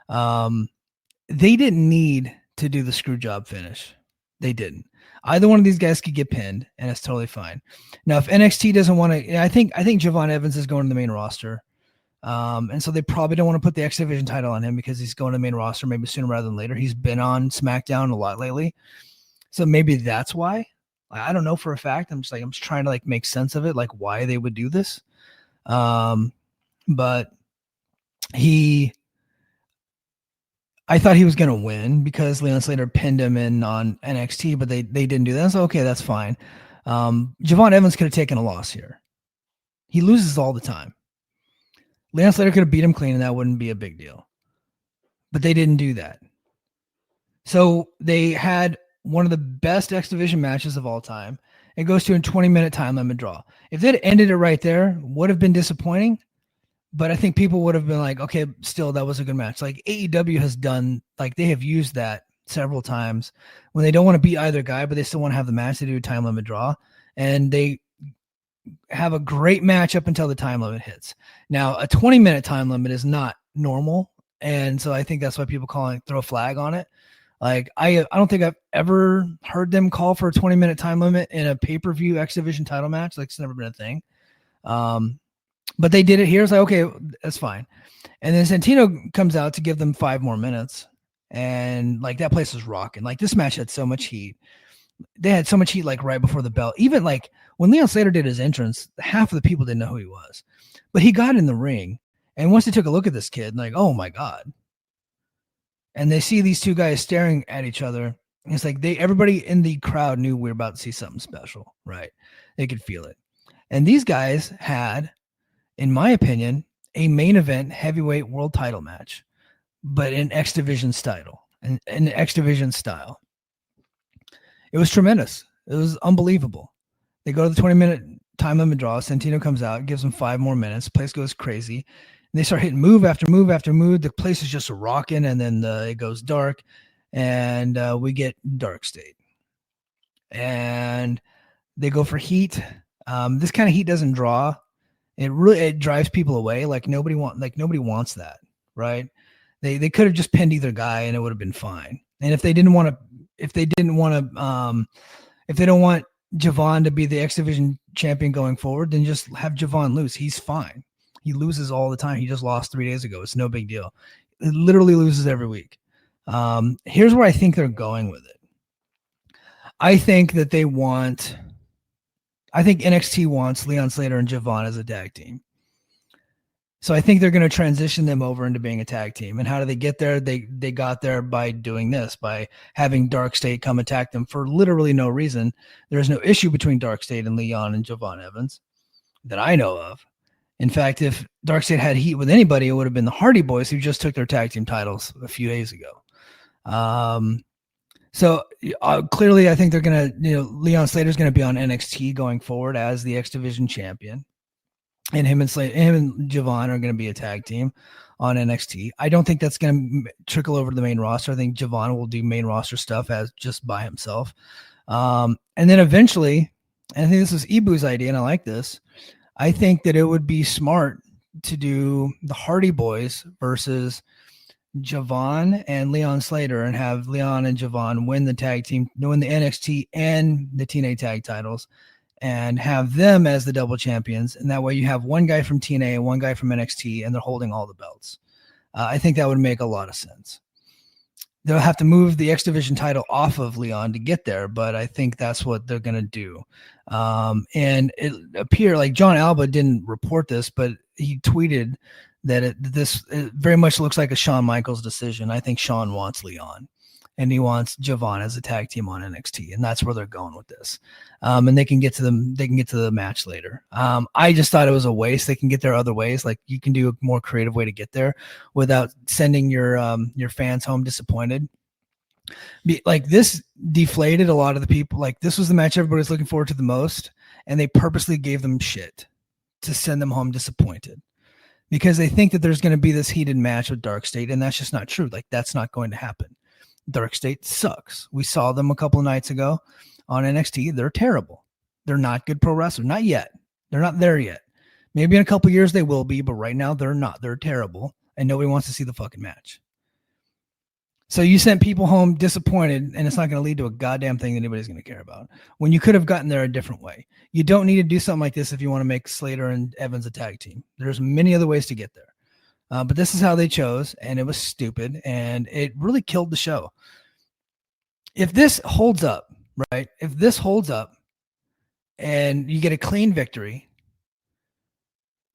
They didn't need to do the screw job finish. They didn't. Either one of these guys could get pinned, and it's totally fine. Now, if NXT doesn't want to, I think Javon Evans is going to the main roster, and so they probably don't want to put the X Division title on him because he's going to the main roster maybe sooner rather than later. He's been on SmackDown a lot lately, so maybe that's why. I don't know for a fact. I'm just trying to make sense of it, like why they would do this. But I thought he was going to win because Leon Slater pinned him in on NXT, but they didn't do that. So, okay, that's fine. Javon Evans could have taken a loss here. He loses all the time. Leon Slater could have beat him clean, and that wouldn't be a big deal. But they didn't do that. So they had one of the best X Division matches of all time. It goes to a 20-minute time limit draw. If they'd ended it right there, would have been disappointing. But I think people would have been like, okay, still, that was a good match. Like AEW has done, they have used that several times when they don't want to beat either guy, but they still want to have the match. They do a time limit draw, and they have a great match up until the time limit hits. Now, a 20-minute time limit is not normal, and so I think that's why people throw a flag on it. I don't think I've ever heard them call for a 20-minute time limit in a pay-per-view X Division title match. It's never been a thing. But they did it here. It's okay, that's fine. And then Santino comes out to give them 5 more minutes. And that place was rocking. This match had so much heat. They had so much heat right before the bell. Even when Leon Slater did his entrance, half of the people didn't know who he was. But he got in the ring. And once they took a look at this kid, oh my God. And they see these two guys staring at each other. It's everybody in the crowd knew we were about to see something special, right? They could feel it. And these guys had, in my opinion, a main event heavyweight world title match, but in X Division style. In X Division style. It was tremendous. It was unbelievable. They go to the 20-minute time limit draw. Santino comes out, gives them 5 more minutes. The place goes crazy. And they start hitting move after move after move. The place is just rocking, and then it goes dark, and we get Dark State. And they go for heat. This kind of heat doesn't draw. It drives people away. Nobody wants that, right? They could have just pinned either guy and it would have been fine. And if they don't want Javon to be the X Division champion going forward, then just have Javon lose. He's fine. He loses all the time. He just lost 3 days ago. It's no big deal. It literally loses every week. Here's where I think they're going with it. I think NXT wants Leon Slater and Javon as a tag team. So I think they're going to transition them over into being a tag team. And how do they get there? They got there by doing this, by having Dark State come attack them for literally no reason. There's no issue between Dark State and Leon and Javon Evans that I know of. In fact, if Dark State had heat with anybody, it would have been the Hardy Boys who just took their tag team titles a few days ago. So clearly, I think they're going to, Leon Slater's going to be on NXT going forward as the X Division champion. And him and Javon are going to be a tag team on NXT. I don't think that's going to trickle over to the main roster. I think Javon will do main roster stuff as just by himself. And then eventually, and I think this was Ibu's idea, and I like this, I think that it would be smart to do the Hardy Boys versus Javon and Leon Slater and have Leon and Javon win the tag team, win the NXT and the TNA tag titles, and have them as the double champions. And that way you have one guy from TNA and one guy from NXT, and they're holding all the belts. I think that would make a lot of sense. They'll have to move the X Division title off of Leon to get there, but I think that's what they're going to do. And it appeared like John Alba didn't report this, but he tweeted that it very much looks like a Shawn Michaels decision. I think Shawn wants Leon. and he wants Javon as a tag team on NXT, and that's where they're going with this. And they can get to the match later. I just thought it was a waste. They can get there other ways. Like you can do a more creative way to get there without sending your fans home disappointed. Like this deflated a lot of the people. Like this was the match everybody was looking forward to the most, and they purposely gave them shit to send them home disappointed because they think that there's going to be this heated match with Dark State, and that's just not true. Like that's not going to happen. Dark State sucks. We saw them a couple of nights ago on NXT. They're terrible. They're not good pro wrestlers. Not yet. They're not there yet. Maybe in a couple of years they will be, but right now they're not. They're terrible, and nobody wants to see the fucking match. So you sent people home disappointed, and it's not going to lead to a goddamn thing that anybody's going to care about when you could have gotten there a different way. You don't need to do something like this if you want to make Slater and Evans a tag team. There's many other ways to get there. But this is how they chose, and it was stupid, and it really killed the show. If this holds up, right? If this holds up and you get a clean victory,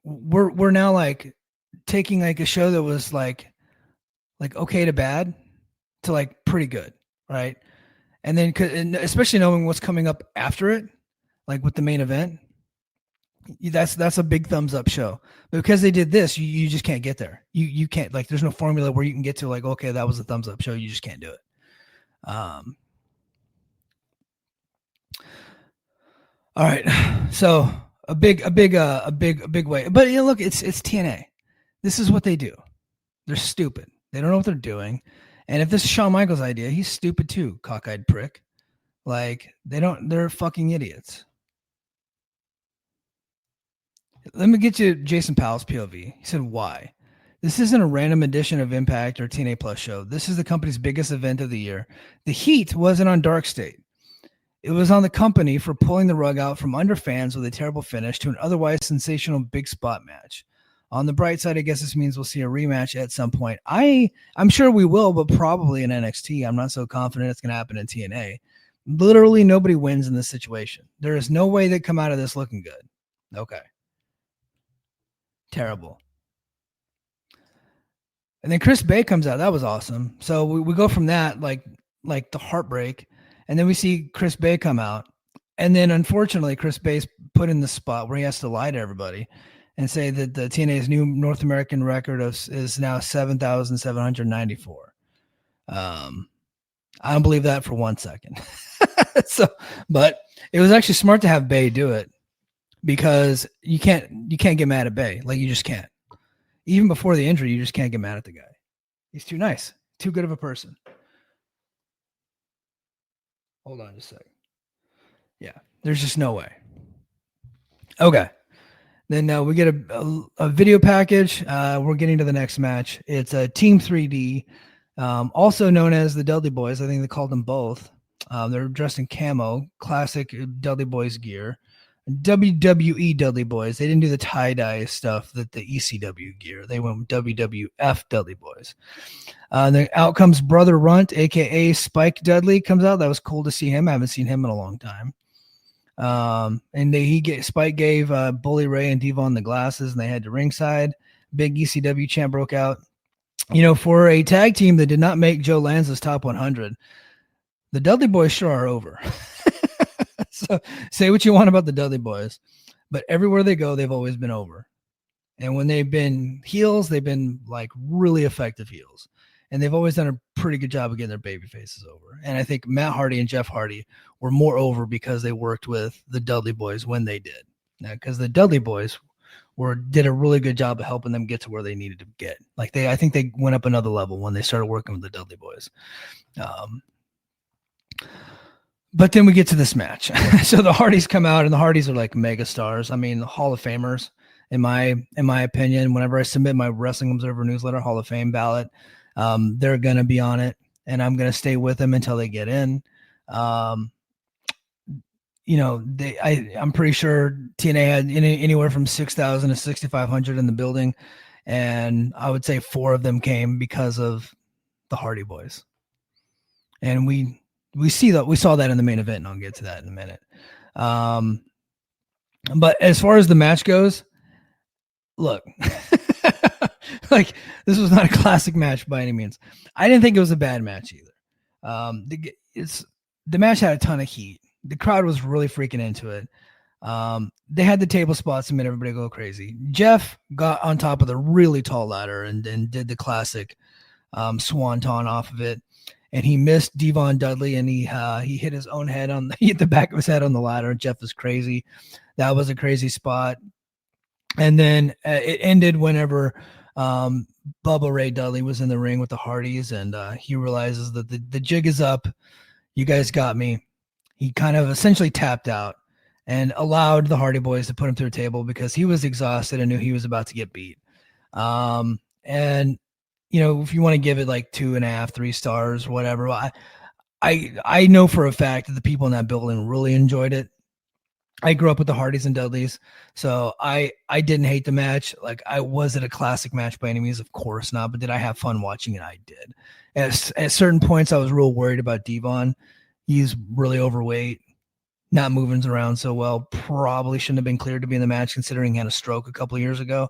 we're now like taking like a show that was like okay to bad to like pretty good, right? And then especially knowing what's coming up after it, like with the main event, that's a big thumbs up show. But because they did this, you just can't get there. You can't, like, there's no formula where you can get to like, okay, that was a thumbs up show. You just can't do it. All right. So a big way, but you know, look, it's TNA. This is what they do. They're stupid. They don't know what they're doing. And if this is Shawn Michaels' idea, he's stupid too, cockeyed prick. Like they're fucking idiots. Let me get you Jason Powell's POV. He said, why? This isn't a random edition of Impact or TNA Plus show. This is the company's biggest event of the year. The heat wasn't on Dark State. It was on the company for pulling the rug out from under fans with a terrible finish to an otherwise sensational big spot match. On the bright side, I guess this means we'll see a rematch at some point. I'm sure we will, but probably in NXT. I'm not so confident it's going to happen in TNA. Literally nobody wins in this situation. There is no way they come out of this looking good. Okay. Terrible. And then Chris Bay comes out. That was awesome. So we go from that, like the heartbreak, and then we see Chris Bay come out. And then unfortunately, Chris Bay's put in the spot where he has to lie to everybody and say that the TNA's new North American record is now 7,794. I don't believe that for 1 second. But it was actually smart to have Bay do it because you can't get mad at Bay. Like, you just can't. Even before the injury, you just can't get mad at the guy. He's too nice, too good of a person. Hold on just a second. Yeah, there's just no way. Okay. Then we get a video package. We're getting to the next match. It's a Team 3D, also known as the Dudley Boys. I think they called them both. They're dressed in camo, classic Dudley Boys gear. WWE Dudley Boys. They didn't do the tie-dye stuff that the ECW gear. They went with WWF Dudley Boys. Then out comes Brother Runt, a.k.a. Spike Dudley, comes out. That was cool to see him. I haven't seen him in a long time. And Spike gave Bully Ray and Devon the glasses, and they had to ringside. Big ECW chant broke out. You know, for a tag team that did not make Joe Lanza's top 100, the Dudley Boys sure are over. So say what you want about the Dudley Boys, but everywhere they go, they've always been over. And when they've been heels, they've been like really effective heels. And they've always done a pretty good job of getting their baby faces over. And I think Matt Hardy and Jeff Hardy were more over because they worked with the Dudley Boys when they did. Now, because the Dudley Boys did a really good job of helping them get to where they needed to get. Like I think they went up another level when they started working with the Dudley Boys. But then we get to this match. So the Hardys come out, and the Hardys are like mega stars. I mean, Hall of Famers, in my opinion. Whenever I submit my Wrestling Observer newsletter Hall of Fame ballot, they're going to be on it, and I'm going to stay with them until they get in. You know, I'm pretty sure TNA had anywhere from 6,000 to 6,500 in the building, and I would say 4 of them came because of the Hardy Boys. And we saw that in the main event, and I'll get to that in a minute. But as far as the match goes, look, like, this was not a classic match by any means. I didn't think it was a bad match either. The match had a ton of heat. The crowd was really freaking into it. They had the table spots and made everybody go crazy. Jeff got on top of the really tall ladder and did the classic swanton off of it. And he missed Devon Dudley, and he hit his own head he hit the back of his head on the ladder. Jeff was crazy. That was a crazy spot. And then it ended whenever Bubba Ray Dudley was in the ring with the Hardys, and he realizes that the jig is up. You guys got me. He kind of essentially tapped out and allowed the Hardy Boys to put him through a table because he was exhausted and knew he was about to get beat. And if you want to give it like 2.5, 3 stars, whatever, I know for a fact that the people in that building really enjoyed it. I grew up with the Hardys and Dudleys, so I didn't hate the match. Like, was it a classic match by any means? Of course not. But did I have fun watching it? I did. At certain points, I was real worried about Devon. He's really overweight, not moving around so well. Probably shouldn't have been cleared to be in the match considering he had a stroke a couple of years ago.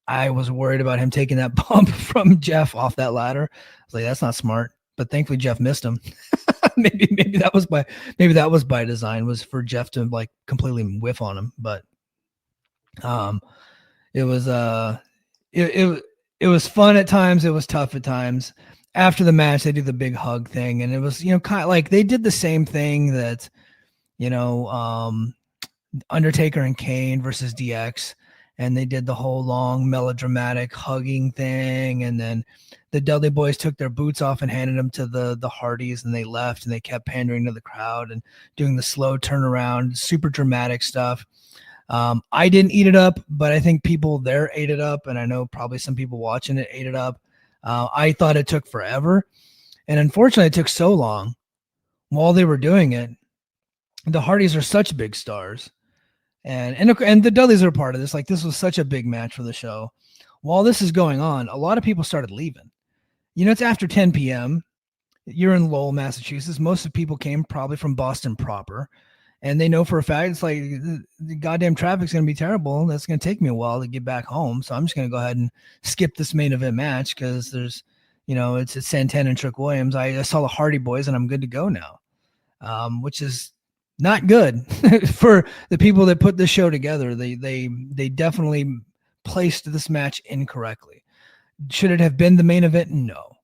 I was worried about him taking that bump from Jeff off that ladder. I was like, that's not smart. But thankfully, Jeff missed him. maybe that was by design, was for Jeff to like completely whiff on him. But it was fun at times. It was tough at times. After the match, they did the big hug thing, and it was kind of like they did the same thing that Undertaker and Kane versus DX. And they did the whole long melodramatic hugging thing. And then the Dudley Boys took their boots off and handed them to the Hardys, and they left, and they kept pandering to the crowd and doing the slow turnaround, super dramatic stuff. I didn't eat it up, but I think people there ate it up. And I know probably some people watching it ate it up. I thought it took forever. And unfortunately, it took so long while they were doing it. The Hardys are such big stars. And the Dudleys are part of this. Like, this was such a big match for the show. While this is going on, a lot of people started leaving. It's after 10 p.m. You're in Lowell, Massachusetts. Most of the people came probably from Boston proper. And they know for a fact, it's like, the goddamn traffic's going to be terrible. That's going to take me a while to get back home. So I'm just going to go ahead and skip this main event match because there's, it's Santana and Trick Williams. I saw the Hardy Boys, and I'm good to go now, which is not good for the people that put this show together. They definitely placed this match incorrectly. Should it have been the main event? No.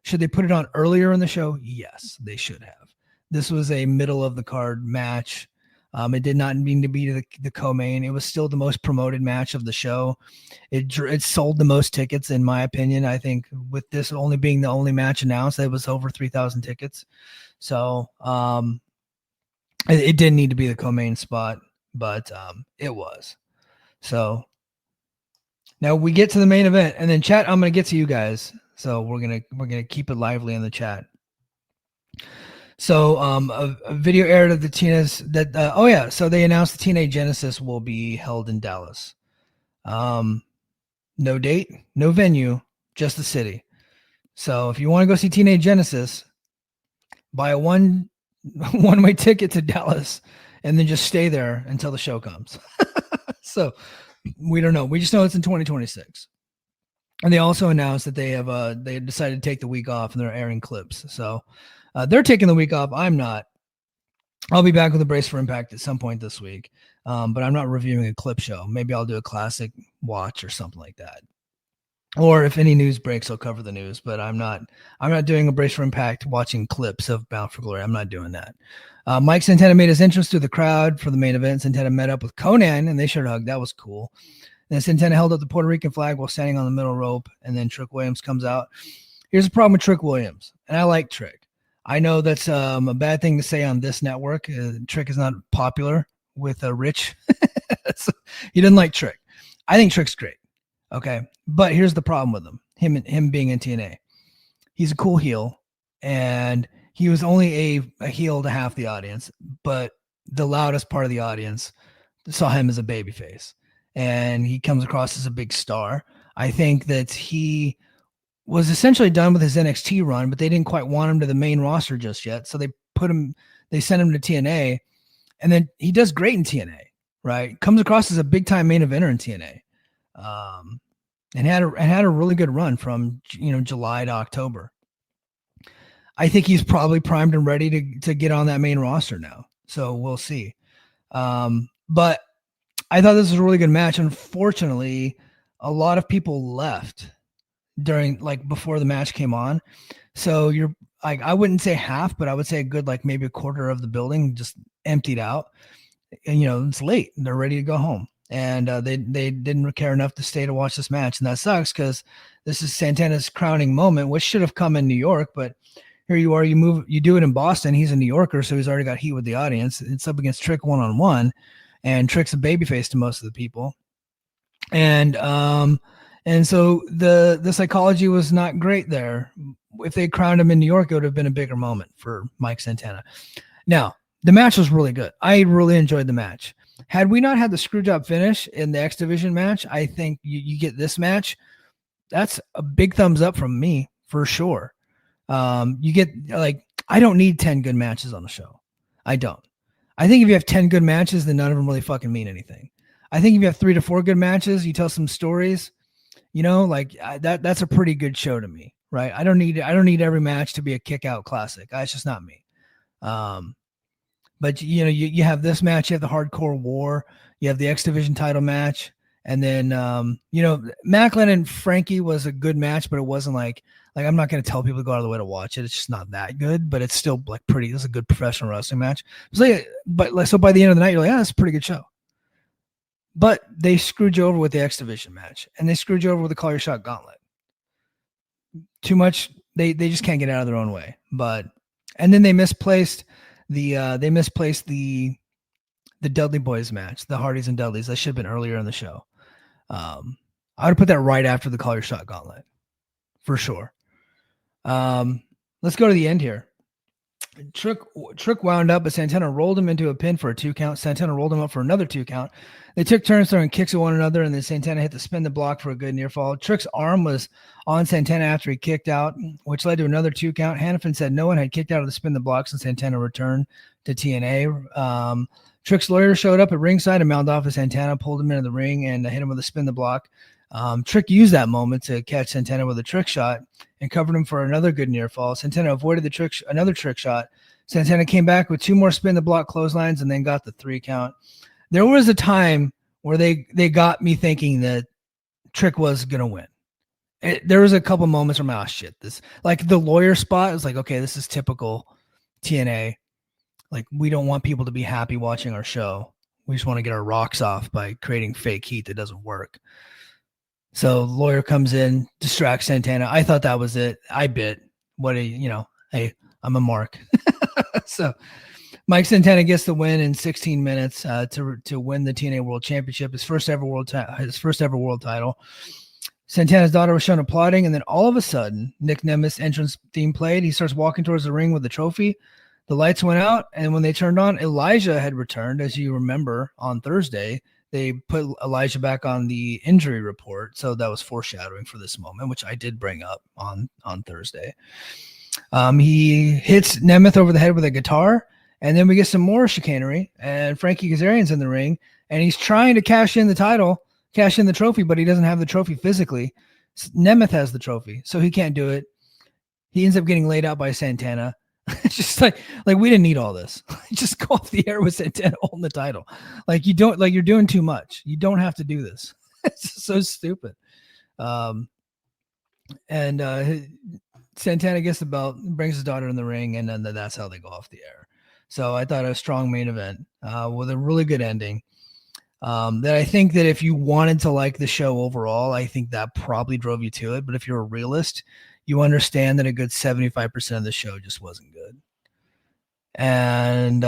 Should they put it on earlier in the show? Yes, they should have. This was a middle of the card match. It did not mean to be the co-main. It was still the most promoted match of the show. It sold the most tickets, in my opinion. I think with this only being the only match announced, it was over 3,000 tickets. So, it didn't need to be the co-main spot, but it was. So now we get to the main event, and then chat. I'm gonna get to you guys, so we're gonna keep it lively in the chat. So a video aired of the Tina's that so they announced the TNA Genesis will be held in Dallas. No date, no venue, just the city. So if you want to go see TNA Genesis, buy a one-way ticket to Dallas and then just stay there until the show comes. So we don't know. We just know it's in 2026. And they also announced that they decided to take the week off, and they're airing clips. So they're taking the week off. I'm not. I'll be back with a Brace for Impact at some point this week. But I'm not reviewing a clip show. Maybe I'll do a classic watch or something like that. Or if any news breaks, I'll cover the news. But I'm not doing a Brace for Impact watching clips of Bound for Glory. I'm not doing that. Mike Santana made his entrance to the crowd for the main event. Santana met up with Conan, and they shared a hug. That was cool. Then Santana held up the Puerto Rican flag while standing on the middle rope, and then Trick Williams comes out. Here's the problem with Trick Williams, and I like Trick. I know that's a bad thing to say on this network. Trick is not popular with Rich. So he didn't like Trick. I think Trick's great. Okay. But here's the problem with him being in TNA. He's a cool heel, and he was only a heel to half the audience, but the loudest part of the audience saw him as a babyface, and he comes across as a big star. I think that he was essentially done with his NXT run, but they didn't quite want him to the main roster just yet. So they sent him to TNA, and then he does great in TNA, right? Comes across as a big time main eventer in TNA. And had a really good run from July to October. I think he's probably primed and ready to get on that main roster now. So we'll see. But I thought this was a really good match. Unfortunately, a lot of people left during before the match came on. So you're like, I wouldn't say half, but I would say a good, maybe a quarter of the building just emptied out. And, it's late. They're ready to go home. And they didn't care enough to stay to watch this match. And that sucks because this is Santana's crowning moment, which should have come in New York. But here you are, you do it in Boston. He's a New Yorker, so he's already got heat with the audience. It's up against Trick one-on-one. And Trick's a babyface to most of the people. And so the psychology was not great there. If they crowned him in New York, it would have been a bigger moment for Mike Santana. Now, the match was really good. I really enjoyed the match. Had we not had the screwjob finish in the X Division match, I think you get this match. That's a big thumbs up from me for sure. You get I don't need 10 good matches on the show. I don't. I think if you have 10 good matches, then none of them really fucking mean anything. I think if you have 3 to 4 good matches, you tell some stories, that's a pretty good show to me, right? I don't need every match to be a kick out classic. It's just not me. But you have this match, you have the Hardcore War, you have the X Division title match, and then Macklin and Frankie was a good match, but it wasn't like I'm not going to tell people to go out of the way to watch it. It's just not that good, but it's still pretty. This is a good professional wrestling match. So by the end of the night, you're like, that's a pretty good show. But they screwed you over with the X Division match, and they screwed you over with the Call Your Shot Gauntlet. Too much. They just can't get out of their own way. And then they misplaced the Dudley Boys match, the Hardys and Dudleys. That should have been earlier in the show. I would put that right after the Call Your Shot Gauntlet, for sure. Let's go to the end here. Trick wound up, but Santana rolled him into a pin for a 2 count. Santana rolled him up for another 2 count. They took turns throwing kicks at one another, and then Santana hit the spin the block for a good near fall. Trick's arm was on Santana after he kicked out, which led to another 2 count. Hannafin said no one had kicked out of the spin the block since Santana returned to TNA. Trick's lawyer showed up at ringside and mounted off of Santana, pulled him into the ring, and hit him with a spin the block. Trick used that moment to catch Santana with a trick shot and covered him for another good near fall. Santana avoided another trick shot. Santana came back with 2 more spin the block clotheslines and then got the 3 count. There was a time where they got me thinking that Trick was going to win. There was a couple moments where I'm like, oh shit, this, the lawyer spot is okay, this is typical TNA. We don't want people to be happy watching our show. We just want to get our rocks off by creating fake heat that doesn't work. So the lawyer comes in, distracts Santana. I thought that was it. I bit. Hey, I'm a mark. So Mike Santana gets the win in 16 minutes to win the TNA World Championship, his first ever world title. Santana's daughter was shown applauding, and then all of a sudden, Nick Nemeth's entrance theme played. He starts walking towards the ring with the trophy. The lights went out, and when they turned on, Elijah had returned. As you remember, on Thursday, they put Elijah back on the injury report, so that was foreshadowing for this moment, which I did bring up on Thursday. He hits Nemeth over the head with a guitar, and then we get some more chicanery, and Frankie Kazarian's in the ring, and he's trying to cash in the trophy, but he doesn't have the trophy physically. Nemeth has the trophy, so he can't do it. He ends up getting laid out by Santana. It's just like we didn't need all this. Just go off the air with Santana holding the title. You're doing too much. You don't have to do this. It's so stupid. Santana gets the belt, brings his daughter in the ring, and then that's how they go off the air. So I thought a strong main event with a really good ending. That I think that if you wanted to like the show overall, I think that probably drove you to it. But if you're a realist, you understand that a good 75% of the show just wasn't good. And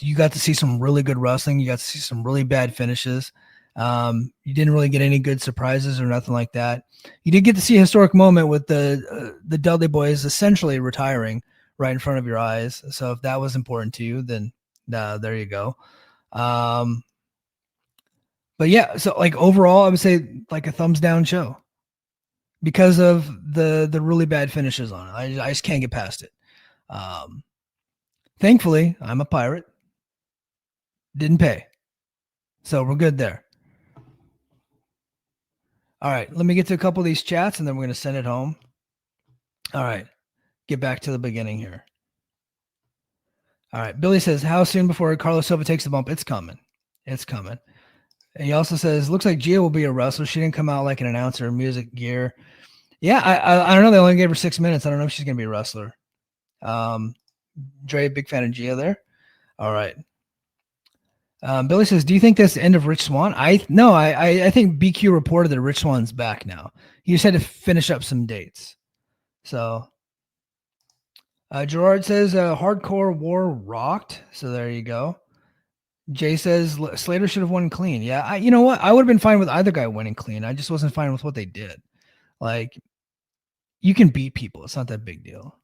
you got to see some really good wrestling. You got to see some really bad finishes. You didn't really get any good surprises or nothing like that. You did get to see a historic moment with the Dudley Boys essentially retiring right in front of your eyes. So if that was important to you, then there you go. But yeah, so overall, I would say a thumbs down show because of the really bad finishes on it. I just can't get past it. Thankfully, I'm a pirate. Didn't pay. So we're good there. All right, let me get to a couple of these chats and then we're going to send it home. All right. get back to the beginning here. All right. Billy says, how soon before Carlos Silva takes the bump? It's coming. It's coming. And he also says, looks like Gia will be a wrestler. She didn't come out like an announcer, music gear. Yeah, I don't know. They only gave her 6 minutes. I don't know if she's going to be a wrestler. Dre, big fan of Gia there. All right. Billy says, do you think that's the end of Rich Swann? I think BQ reported that Rich Swann's back now. He just had to finish up some dates. So Gerard says, Hardcore War rocked. So there you go. Jay says Slater should have won clean. Yeah, you know what? I would have been fine with either guy winning clean. I just wasn't fine with what they did. Like, you can beat people. It's not that big deal.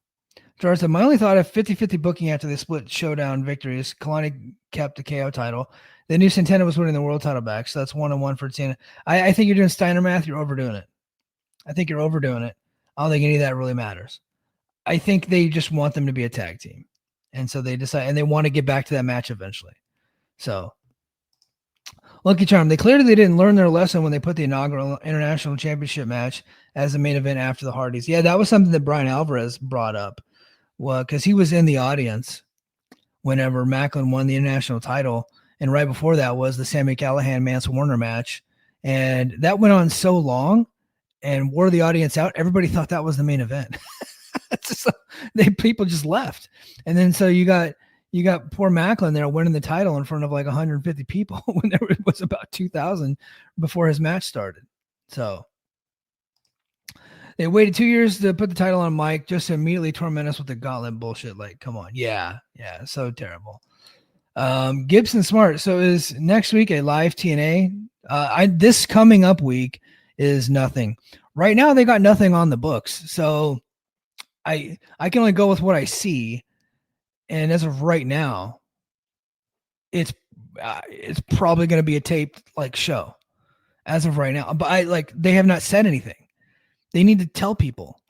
Gerard said, my only thought of 50-50 booking after the split showdown victories, Kalani kept the KO title. They knew Santana was winning the world title back, so that's 1-1 for Santana. I think you're doing Steiner math. You're overdoing it. I think you're overdoing it. I don't think any of that really matters. I think they just want them to be a tag team. And so they decide, and they want to get back to that match eventually. So, Lucky Charm, they clearly didn't learn their lesson when they put the inaugural international championship match as the main event after the Hardys. Yeah, that was something that Brian Alvarez brought up. Well, because he was in the audience whenever Macklin won the international title. And right before that was the Sami Callihan Mance Warner match. And that went on so long and wore the audience out. Everybody thought that was the main event. People just left. And then so you got poor Macklin there winning the title in front of like 150 people when there was about 2,000 before his match started. So they waited 2 years to put the title on Mike just to immediately torment us with the gauntlet bullshit. Like, come on. Yeah. So terrible. Gibson Smart. So is next week a live TNA? This coming up week is nothing. Right now they got nothing on the books. So I can only go with what I see. And as of right now, it's probably going to be a taped like show as of right now. But they have not said anything. They need to tell people.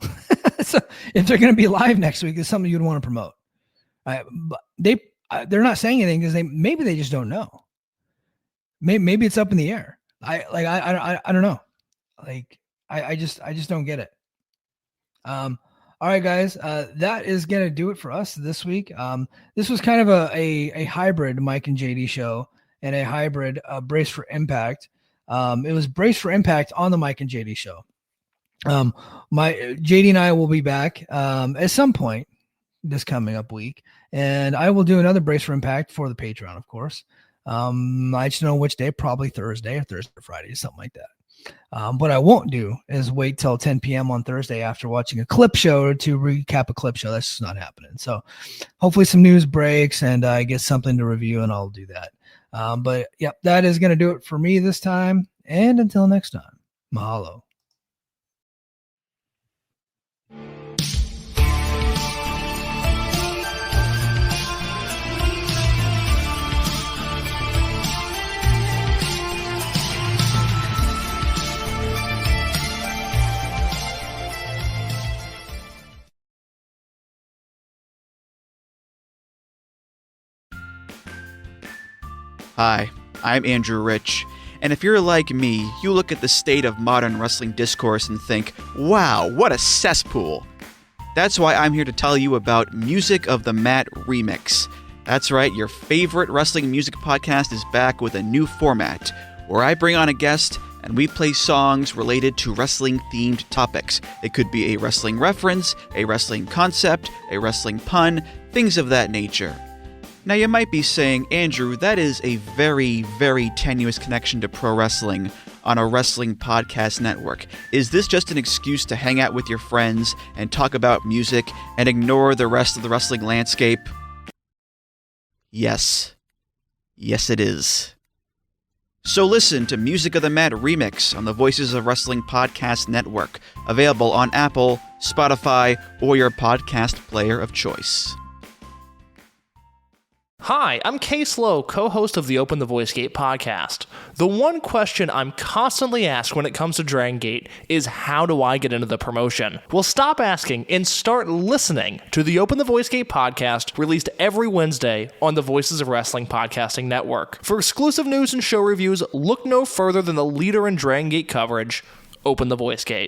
So if they're going to be live next week, it's something you'd want to promote. But they're not saying anything because maybe they just don't know. Maybe it's up in the air. I don't know. I just don't get it. All right, guys, that is going to do it for us this week. This was kind of a hybrid Mike and JD show and a hybrid Brace for Impact. It was Brace for Impact on the Mike and JD show. My JD and I will be back at some point this coming up week, and I will do another Brace for Impact for the Patreon, of course. I just know which day, probably Thursday or Friday, something like that. What I won't do is wait till 10 p.m. on Thursday after watching a clip show to recap a clip show. That's just not happening. So hopefully some news breaks and I get something to review, and I'll do that. But yep, that is going to do it for me this time. And until next time, mahalo. Hi, I'm Andrew Rich, and if you're like me, you look at the state of modern wrestling discourse and think, wow, what a cesspool. That's why I'm here to tell you about Music of the Mat Remix. That's right, your favorite wrestling music podcast is back with a new format, where I bring on a guest and we play songs related to wrestling-themed topics. It could be a wrestling reference, a wrestling concept, a wrestling pun, things of that nature. Now you might be saying, Andrew, that is a very, very tenuous connection to pro wrestling on a wrestling podcast network. Is this just an excuse to hang out with your friends and talk about music and ignore the rest of the wrestling landscape? Yes. Yes, it is. So listen to Music of the Mat Remix on the Voices of Wrestling Podcast Network, available on Apple, Spotify, or your podcast player of choice. Hi, I'm Case Lowe, co-host of the Open the Voice Gate podcast. The one question I'm constantly asked when it comes to Dragon Gate is, how do I get into the promotion? Well, stop asking and start listening to the Open the Voice Gate podcast, released every Wednesday on the Voices of Wrestling Podcasting Network. For exclusive news and show reviews, look no further than the leader in Dragon Gate coverage, Open the Voice Gate.